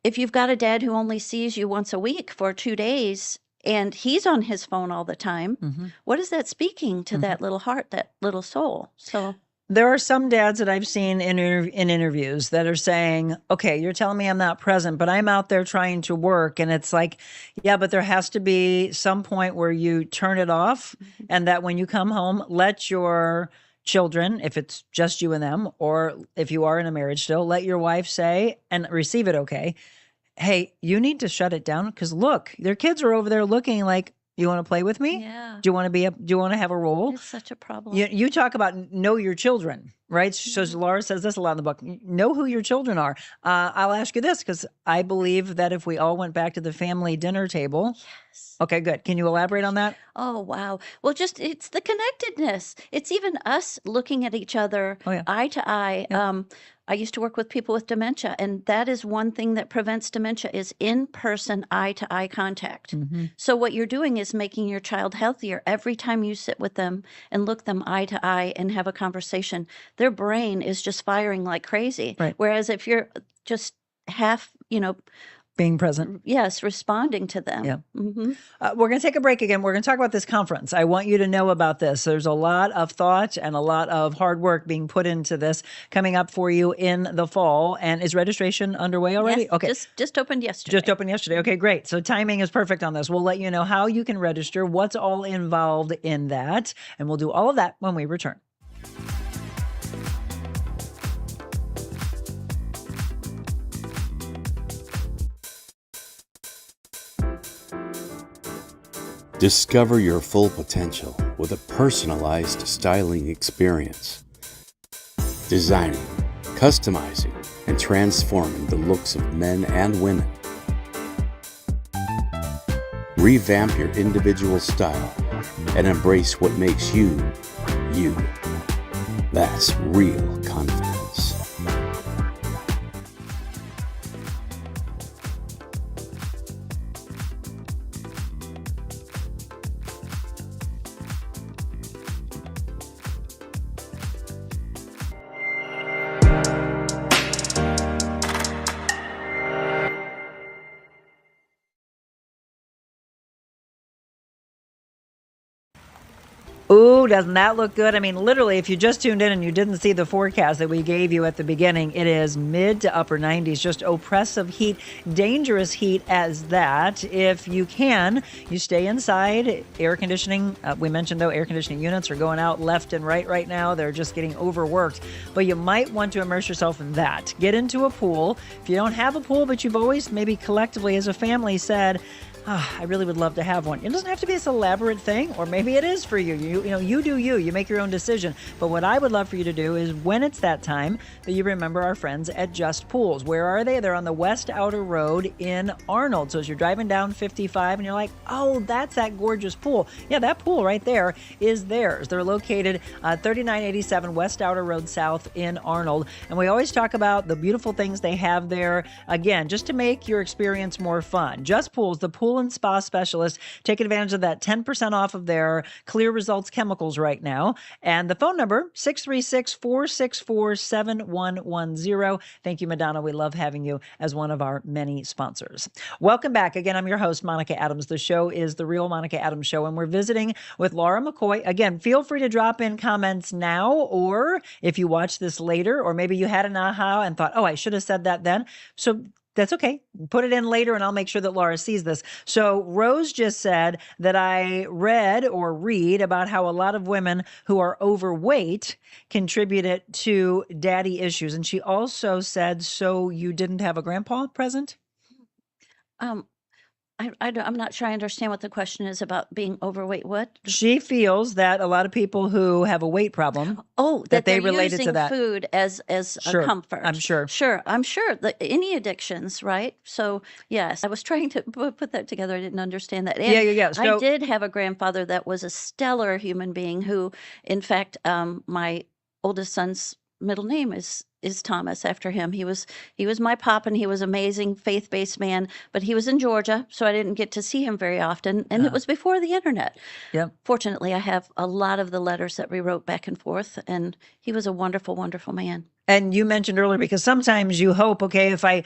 if you've got a dad who only sees you once a week for 2 days and he's on his phone all the time, what is that speaking to that little heart, that little soul? So there are some dads that I've seen in interviews that are saying, okay, you're telling me I'm not present, but I'm out there trying to work. And it's like, yeah, but there has to be some point where you turn it off and that when you come home, let your children, if it's just you and them, or if you are in a marriage still, let your wife say and receive it, okay, hey, you need to shut it down because look, their kids are over there looking like, you want to play with me? Yeah. Do you want to have a role? It's such a problem. You talk about know your children, right? So Laura says this a lot in the book. Know who your children are. I'll ask you this because I believe that if we all went back to the family dinner table. Yes. Okay, good. Can you elaborate on that? Oh, wow. Well, it's the connectedness. It's even us looking at each other eye to eye. Yeah. I used to work with people with dementia, and that is one thing that prevents dementia is in-person eye-to-eye contact. So what you're doing is making your child healthier every time you sit with them and look them eye to eye and have a conversation. Their brain is just firing like crazy. Right. Whereas if you're just half, Being present. yes, responding to them. Yeah. We're going to take a break again. We're going to talk about this conference. I want you to know about this. There's a lot of thought and a lot of hard work being put into this coming up for you in the fall. And is registration underway already? Yes, Okay. Just opened yesterday. Just opened yesterday. Okay, great. So timing is perfect on this. We'll let you know how you can register, what's all involved in that. And we'll do all of that when we return. Discover your full potential with a personalized styling experience. Designing, customizing, and transforming the looks of men and women. Revamp your individual style and embrace what makes you, you. That's real confidence. Ooh, doesn't that look good? I mean, literally, if you just tuned in and you didn't see the forecast that we gave you at the beginning, it is mid to upper 90s, just oppressive heat, dangerous heat as that. If you can, you stay inside. Air conditioning, we mentioned, though, air conditioning units are going out left and right now. They're just getting overworked. But you might want to immerse yourself in that. Get into a pool. If you don't have a pool, but you've always maybe collectively as a family said, I really would love to have one. It doesn't have to be this elaborate thing, or maybe it is for you. You do you. You make your own decision. But what I would love for you to do is when it's that time that you remember our friends at Just Pools. Where are they? They're on the West Outer Road in Arnold. So as you're driving down 55 and you're like, oh, that's that gorgeous pool. Yeah, that pool right there is theirs. They're located 3987 West Outer Road South in Arnold. And we always talk about the beautiful things they have there. Again, just to make your experience more fun. Just Pools, the pool and spa specialist. Take advantage of that 10% off of their Clear Results chemicals right now. And the phone number, 636-464-7110. Thank you, Madonna. We love having you as one of our many sponsors. Welcome back. Again, I'm your host, Monica Adams. The show is The Real Monica Adams Show, and we're visiting with Laura McCoy. Again, feel free to drop in comments now, or if you watch this later, or maybe you had an aha and thought, oh, I should have said that then. So that's okay. Put it in later and I'll make sure that Laura sees this. So Rose just said that I read about how a lot of women who are overweight contribute it to daddy issues. And she also said, so you didn't have a grandpa present? I'm not sure I understand what the question is about being overweight. What? She feels that a lot of people who have a weight problem, that they they're related to using that food as Sure. a comfort. I'm sure. I'm sure that any addictions, right? So yes, I was trying to put that together. I didn't understand that. And Yeah. So, I did have a grandfather that was a stellar human being who, in fact, my oldest son's middle name is Thomas after him. He was my pop, and he was amazing, faith-based man, but he was in Georgia, so I didn't get to see him very often, and it was before the internet. Yep. Fortunately, I have a lot of the letters that we wrote back and forth, and he was a wonderful, wonderful man. And you mentioned earlier, because sometimes you hope, okay, if I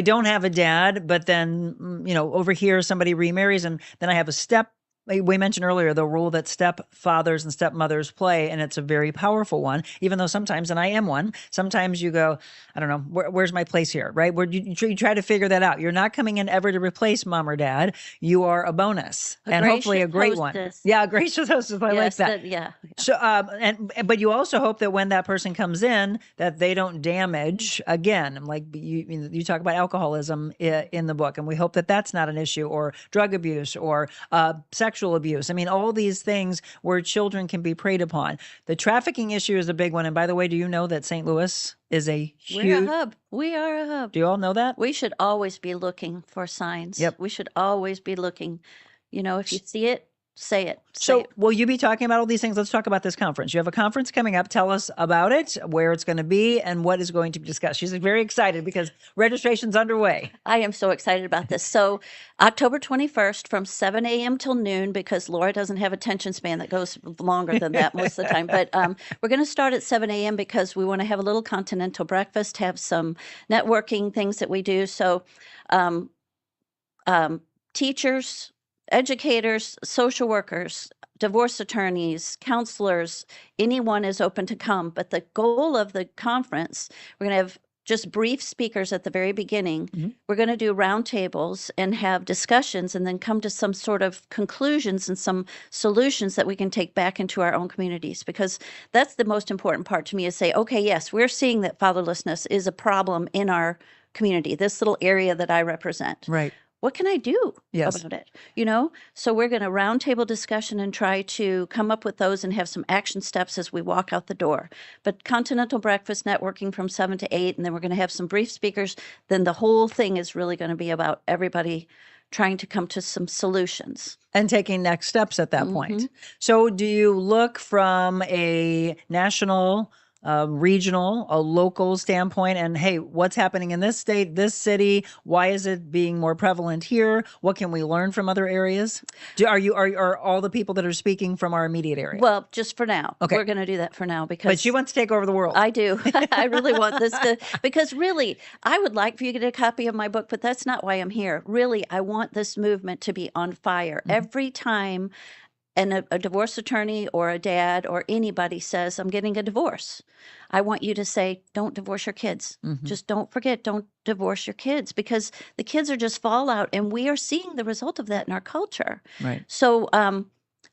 don't have a dad, but then, over here somebody remarries and then I have a step. We mentioned earlier the role that stepfathers and stepmothers play, and it's a very powerful one, even though sometimes, and I am one, sometimes you go, I don't know, where's my place here, right? Where you try to figure that out. You're not coming in ever to replace mom or dad. You are a bonus, and hopefully a great hostess. one. Yeah, a gracious hostess. I like that. Yeah. So, but you also hope that when that person comes in, that they don't damage again. Like you talk about alcoholism in the book, and we hope that that's not an issue, or drug abuse, or sexual abuse. I mean, all these things where children can be preyed upon. The trafficking issue is a big one. And by the way, do you know that St. Louis is a huge... We're a hub. We are a hub. Do you all know that? We should always be looking for signs. Yep. We should always be looking. If you see it, say it. So will you be talking about all these things? Let's talk about this conference. You have a conference coming up. Tell us about it, where it's going to be, and what is going to be discussed. She's very excited because registration's underway. I am so excited about this. So October 21st from 7 a.m. till noon, because Laura doesn't have attention span that goes longer than that most of the time. But we're going to start at 7 a.m. because we want to have a little continental breakfast, have some networking things that we do. So teachers, educators, social workers, divorce attorneys, counselors, anyone is open to come. But the goal of the conference, we're going to have just brief speakers at the very beginning. Mm-hmm. We're going to do roundtables and have discussions, and then come to some sort of conclusions and some solutions that we can take back into our own communities. Because that's the most important part to me, is say, okay, yes, we're seeing that fatherlessness is a problem in our community, this little area that I represent. Right. What can I do Yes. about it? So we're going to roundtable discussion and try to come up with those and have some action steps as we walk out the door. But continental breakfast, networking from 7 to 8, and then we're going to have some brief speakers. Then the whole thing is really going to be about everybody trying to come to some solutions. And taking next steps at that point. So do you look from a national, regional, a local standpoint, and hey, what's happening in this state, this city? Why is it being more prevalent here? What can we learn from other areas? Are all the people that are speaking from our immediate area? Well, just for now. Okay. We're going to do that for now, because... But she wants to take over the world. I do. I really want this to... Because really, I would like for you to get a copy of my book, but that's not why I'm here. Really, I want this movement to be on fire. Every time and a divorce attorney or a dad or anybody says, I'm getting a divorce, I want you to say, don't divorce your kids. Just don't forget, don't divorce your kids, because the kids are just fallout, and we are seeing the result of that in our culture. Right. So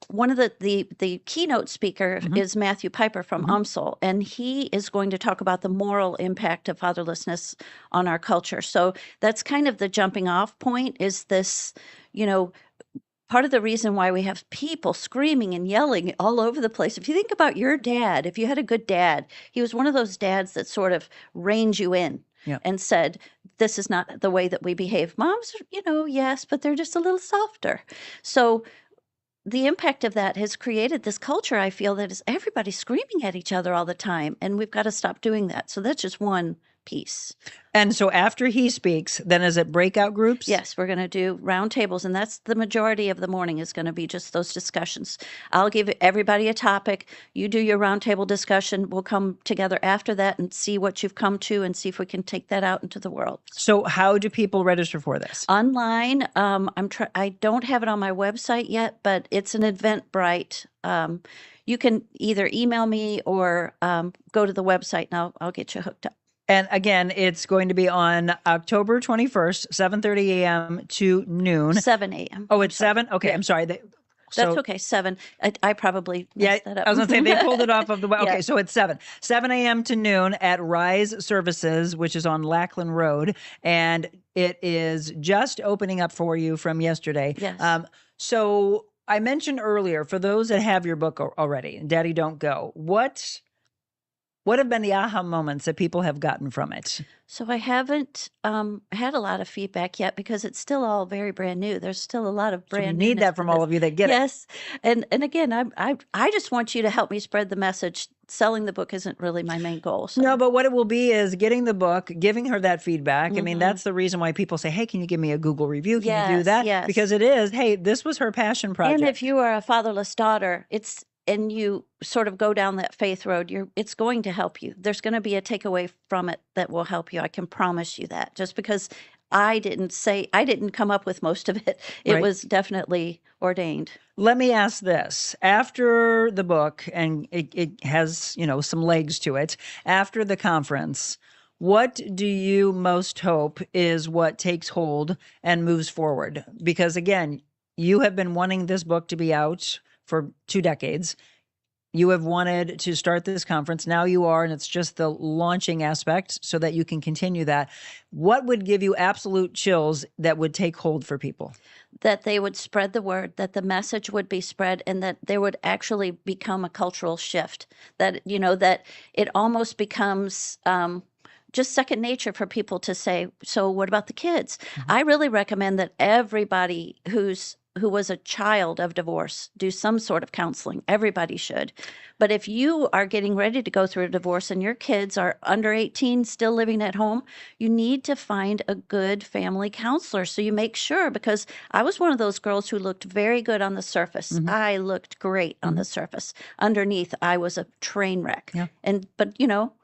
one of the keynote speaker is Matthew Piper from UMSL, and he is going to talk about the moral impact of fatherlessness on our culture. So that's kind of the jumping off point, is this, part of the reason why we have people screaming and yelling all over the place. If you think about your dad, if you had a good dad, he was one of those dads that sort of reined you in and said, this is not the way that we behave. Moms, yes, but they're just a little softer. So the impact of that has created this culture, I feel, that is everybody screaming at each other all the time. And we've got to stop doing that. So that's just one piece. And so after he speaks, then is it breakout groups? Yes, we're going to do roundtables, and that's the majority of the morning is going to be just those discussions. I'll give everybody a topic. You do your roundtable discussion. We'll come together after that and see what you've come to and see if we can take that out into the world. So how do people register for this? Online. I don't have it on my website yet, but it's an Eventbrite. You can either email me or go to the website, and I'll get you hooked up. And again, it's going to be on October 21st, 7:30 a.m. to noon. 7 a.m. Oh, it's 7? Okay, I'm sorry. That's okay, 7. I probably messed that up. I was going to say, they pulled it off of the web. Yeah. Okay, so it's 7 a.m. to noon at Rise Services, which is on Lackland Road. And it is just opening up for you from yesterday. Yes. So I mentioned earlier, for those that have your book already, Daddy Don't Go, what have been the aha moments that people have gotten from it? So I haven't had a lot of feedback yet, because it's still all very brand new. There's still a lot of brand new. You need that from all of you that get it. Yes. And again, I just want you to help me spread the message. Selling the book isn't really my main goal. So. No, but what it will be is getting the book, giving her that feedback. I mean, that's the reason why people say, hey, can you give me a Google review? Can you do that? Yes. Because it is, hey, this was her passion project. And if you are a fatherless daughter, and you sort of go down that faith road, it's going to help you. There's going to be a takeaway from it that will help you. I can promise you that. Just because I didn't come up with most of it. It was definitely ordained. Let me ask this. After the book, and it has, some legs to it, after the conference, what do you most hope is what takes hold and moves forward? Because again, you have been wanting this book to be out for 2 decades. You have wanted to start this conference. Now you are, and it's just the launching aspect so that you can continue that. What would give you absolute chills that would take hold for people? That they would spread the word, that the message would be spread, and that there would actually become a cultural shift. That, that it almost becomes just second nature for people to say, so what about the kids? I really recommend that everybody who was a child of divorce do some sort of counseling. Everybody should. But if you are getting ready to go through a divorce and your kids are under 18, still living at home, you need to find a good family counselor. So you make sure, because I was one of those girls who looked very good on the surface. I looked great on the surface. Underneath, I was a train wreck. Yeah. But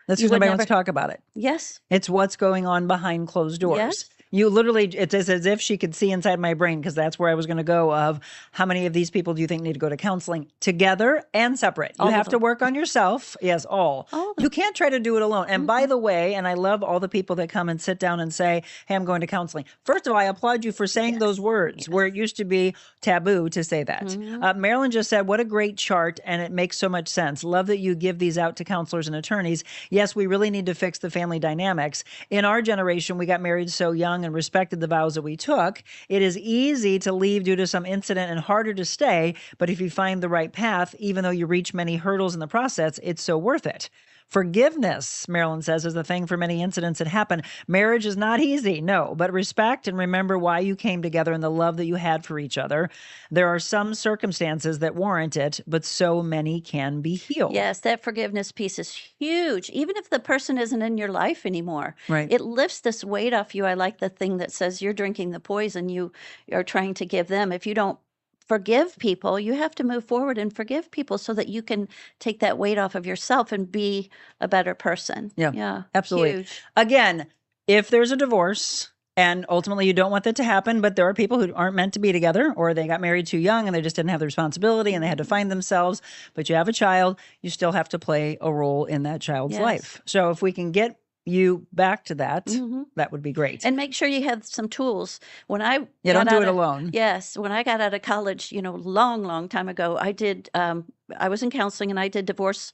that's because nobody wants to talk about it. Yes. It's what's going on behind closed doors. Yes. You literally, it's as if she could see inside my brain, because that's where I was going to go, of how many of these people do you think need to go to counseling together and separate? You have to work on yourself. Yes, all. You can't try to do it alone. And by the way, and I love all the people that come and sit down and say, hey, I'm going to counseling. First of all, I applaud you for saying those words where it used to be taboo to say that. Marilyn just said, what a great chart, and it makes so much sense. Love that you give these out to counselors and attorneys. Yes, we really need to fix the family dynamics. In our generation, we got married so young and respected the vows that we took. It is easy to leave due to some incident and harder to stay. But if you find the right path, even though you reach many hurdles in the process, it's so worth it. Forgiveness, Marilyn says, is the thing for many incidents that happen. Marriage is not easy, no, but respect and remember why you came together and the love that you had for each other. There are some circumstances that warrant it, but so many can be healed. Yes, that forgiveness piece is huge. Even if the person isn't in your life anymore, it lifts this weight off you. I like the thing that says you're drinking the poison you are trying to give them. If you don't forgive people, you have to move forward and forgive people so that you can take that weight off of yourself and be a better person. Yeah, absolutely. Huge. Again, if there's a divorce, And ultimately, you don't want that to happen, but there are people who aren't meant to be together, or they got married too young and they just didn't have the responsibility and they had to find themselves. But you have a child, you still have to play a role in that child's life. So if we can get you back to that, that would be great. And make sure you have some tools. When I don't do it alone. Yes, when I got out of college, long time ago, I was in counseling and I did divorce.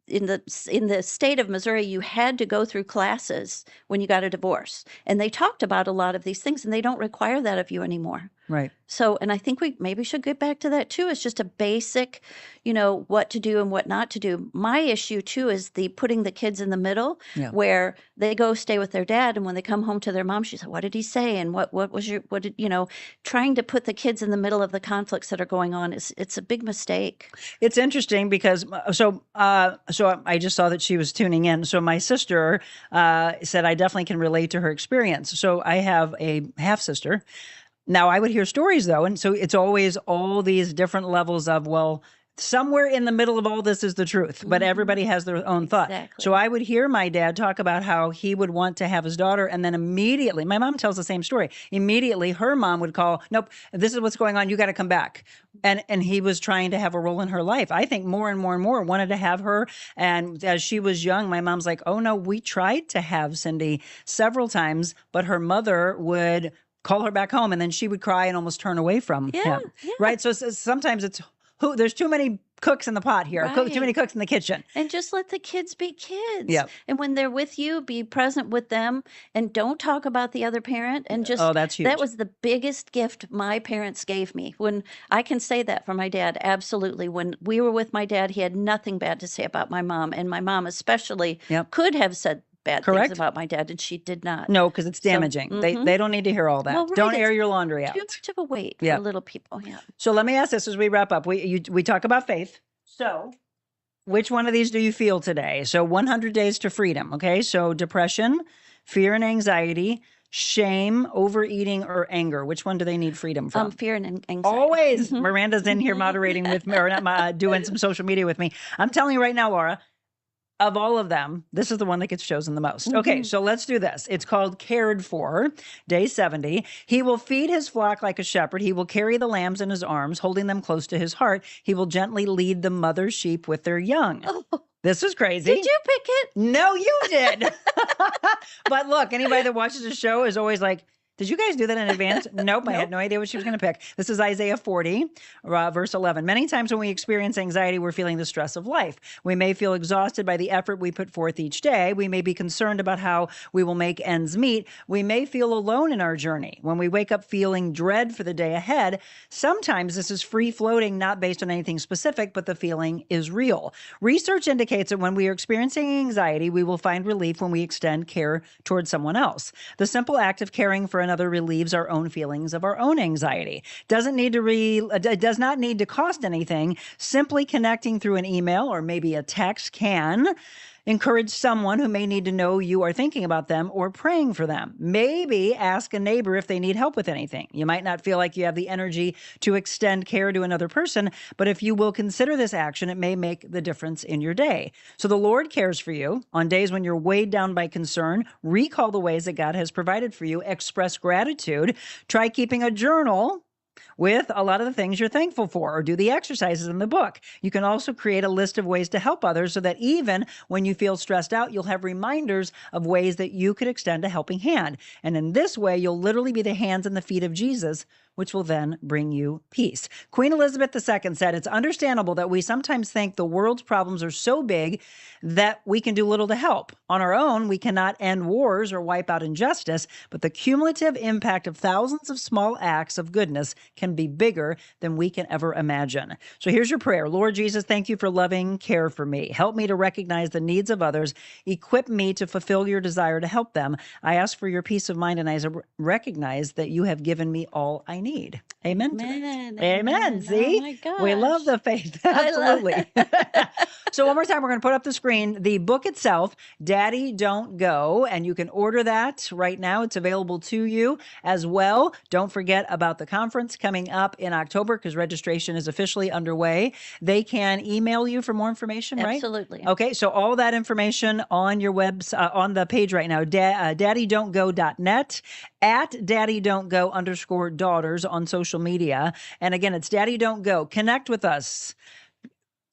In the state of Missouri, you had to go through classes when you got a divorce, and they talked about a lot of these things, and they don't require that of you anymore. Right. So, and I think we maybe should get back to that too. It's just a basic, what to do and what not to do. My issue too is the putting the kids in the middle, where they go stay with their dad, and when they come home to their mom, she said, "What did he say?" And trying to put the kids in the middle of the conflicts that are going on it's a big mistake. It's interesting because so I just saw that she was tuning in. So my sister said I definitely can relate to her experience. So I have a half sister. Now, I would hear stories, though, and so it's always all these different levels of, well, somewhere in the middle of all this is the truth, but everybody has their own thought. So I would hear my dad talk about how he would want to have his daughter, and then immediately, my mom tells the same story, immediately her mom would call, "Nope, this is what's going on, you got to come back." And he was trying to have a role in her life. I think more and more and more wanted to have her, and as she was young, my mom's like, "Oh no, we tried to have Cindy several times, but her mother would call her back home, and then she would cry and almost turn away from him." Right? So sometimes it's, there's too many cooks in the pot here, too many cooks in the kitchen. And just let the kids be kids. Yep. And when they're with you, be present with them, and don't talk about the other parent. And just, that's huge. That was the biggest gift my parents gave me. When I can say that for my dad, absolutely. When we were with my dad, he had nothing bad to say about my mom, and my mom especially could have said bad things about my dad, and she did not. No, because it's damaging. They don't need to hear all that. Well, right, don't air your laundry out. Too much of a weight for little people. So let me ask this as we wrap up. We talk about faith. So which one of these do you feel today? So 100 days to freedom. Okay. So depression, fear and anxiety, shame, overeating, or anger. Which one do they need freedom from? Fear and anxiety. Always. Miranda's in here moderating with me, or not, doing some social media with me. I'm telling you right now, Laura, of all of them, this is the one that gets chosen the most. Okay, so let's do this. It's called Cared For, day 70. He will feed his flock like a shepherd. He will carry the lambs in his arms, holding them close to his heart. He will gently lead the mother sheep with their young. This is crazy. Did you pick it? No, you did. But look, anybody that watches the show is always like, did you guys do that in advance? Nope, I had no idea what she was going to pick. This is Isaiah 40, verse 11. Many times when we experience anxiety, we're feeling the stress of life. We may feel exhausted by the effort we put forth each day. We may be concerned about how we will make ends meet. We may feel alone in our journey. When we wake up feeling dread for the day ahead, sometimes this is free-floating, not based on anything specific, but the feeling is real. Research indicates that when we are experiencing anxiety, we will find relief when we extend care towards someone else. The simple act of caring for another relieves our own feelings of our own anxiety. It does not need to cost anything. Simply connecting through an email or maybe a text can encourage someone who may need to know you are thinking about them or praying for them. Maybe ask a neighbor if they need help with anything. You might not feel like you have the energy to extend care to another person, but if you will consider this action, it may make the difference in your day. So the Lord cares for you. On days when you're weighed down by concern, recall the ways that God has provided for you. Express gratitude. Try keeping a journal with a lot of the things you're thankful for, or do the exercises in the book. You can also create a list of ways to help others so that even when you feel stressed out, you'll have reminders of ways that you could extend a helping hand. And in this way, you'll literally be the hands and the feet of Jesus, which will then bring you peace. Queen Elizabeth II said, "It's understandable that we sometimes think the world's problems are so big that we can do little to help. On our own, we cannot end wars or wipe out injustice, but the cumulative impact of thousands of small acts of goodness can be bigger than we can ever imagine." So here's your prayer. Lord Jesus, thank you for loving care for me. Help me to recognize the needs of others. Equip me to fulfill your desire to help them. I ask for your peace of mind, and I recognize that you have given me all I need. Amen. Amen. Amen. See? Oh my gosh. We love the faith. Absolutely. So one more time, we're going to put up the screen the book itself, Daddy Don't Go, and you can order that right now. It's available to you as well. Don't forget about the conference coming coming up in October, because registration is officially underway, they can email you for more information, right? Absolutely. Okay, so all that information on your on the page right now, daddydon'tgo.net, at daddydon'tgo_daughters on social media. And again, it's Daddy Don't Go. Connect with us.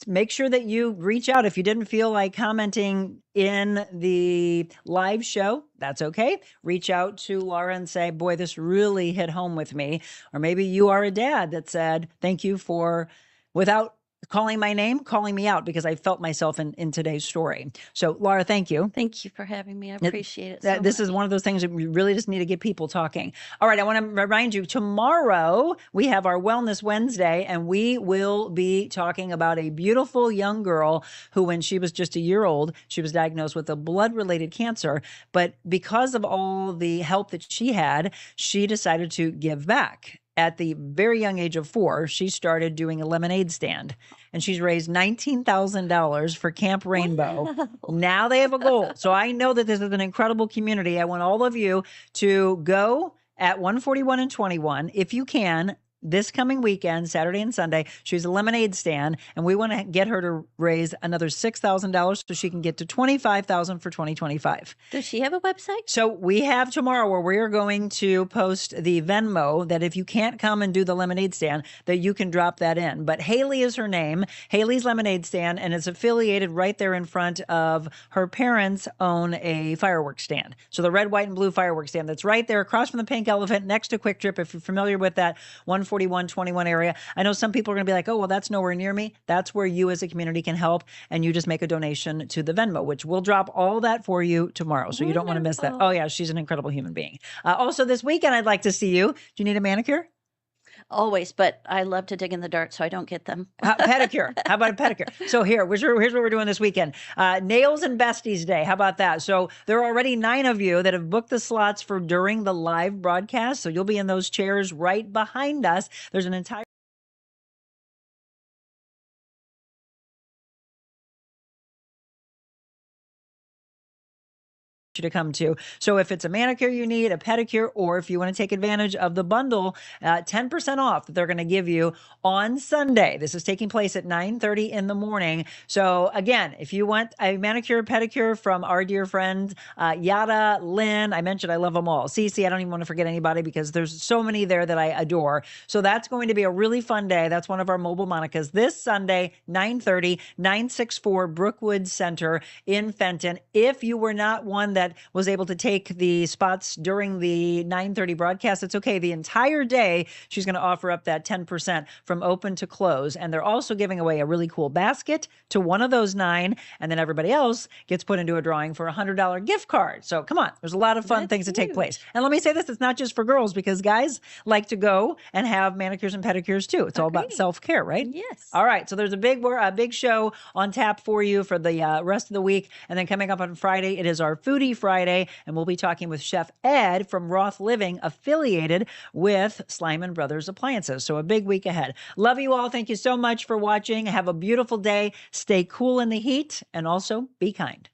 Make sure that you reach out. If you didn't feel like commenting in the live show, that's okay. Reach out to Laura and say, boy, this really hit home with me. Or maybe you are a dad that said, thank you for, without calling my name, calling me out, because I felt myself in today's story. So Laura, thank you. Thank you for having me. I appreciate it so This much. is one of those things that we really just need to get people talking. All right, I want to remind you, tomorrow we have our Wellness Wednesday, and we will be talking about a beautiful young girl who, when she was just a year old, she was diagnosed with a blood-related cancer. But because of all the help that she had, she decided to give back. At the very young age of 4, she started doing a lemonade stand, and she's raised $19,000 for Camp Rainbow. Wow. Now they have a goal. So I know that this is an incredible community. I want all of you to go at 141 and 21, if you can, this coming weekend, Saturday and Sunday. She's a lemonade stand, and we want to get her to raise another $6,000 so she can get to $25,000 for 2025. Does she have a website? So we have tomorrow where we're going to post the Venmo, that if you can't come and do the lemonade stand, that you can drop that in. But Haley is her name, Haley's Lemonade Stand, and it's affiliated right there in front of her parents own a fireworks stand. So the red, white, and blue fireworks stand that's right there across from the Pink Elephant next to Quick Trip. If you're familiar with that 141-21 area, I know some people are going to be like, oh, well, that's nowhere near me. That's where you as a community can help, and you just make a donation to the Venmo, which we'll drop all that for you tomorrow. So you don't want to miss that. Oh yeah, she's an incredible human being. Also this weekend, I'd like to see you. Do you need a manicure? Always, but I love to dig in the dirt, so I don't get them. Pedicure. How about a pedicure? So here's what we're doing this weekend. Nails and Besties Day. How about that? So there are already 9 of you that have booked the slots for during the live broadcast. So you'll be in those chairs right behind us. There's an entire you to come to. So if it's a manicure you need, a pedicure, or if you want to take advantage of the bundle, 10% off that they're going to give you on Sunday. This is taking place at 9:30 in the morning. So again, if you want a manicure, pedicure from our dear friend Yada, Lynn, I mentioned I love them all. Cece, I don't even want to forget anybody because there's so many there that I adore. So that's going to be a really fun day. That's one of our mobile Monicas this Sunday, 9:30, 964 Brookwood Center in Fenton. If you were not one that was able to take the spots during the 9:30 broadcast, it's okay. The entire day, she's going to offer up that 10% from open to close. And they're also giving away a really cool basket to one of those 9. And then everybody else gets put into a drawing for a $100 gift card. So come on, there's a lot of fun things that take place. And let me say this, it's not just for girls, because guys like to go and have manicures and pedicures too. It's all about self-care, right? Yes. All right. So there's a big show on tap for you for the rest of the week. And then coming up on Friday, it is our Foodie Friday, and we'll be talking with Chef Ed from Roth Living, affiliated with Slyman Brothers Appliances. So a big week ahead. Love you all. Thank you so much for watching. Have a beautiful day. Stay cool in the heat, and also be kind.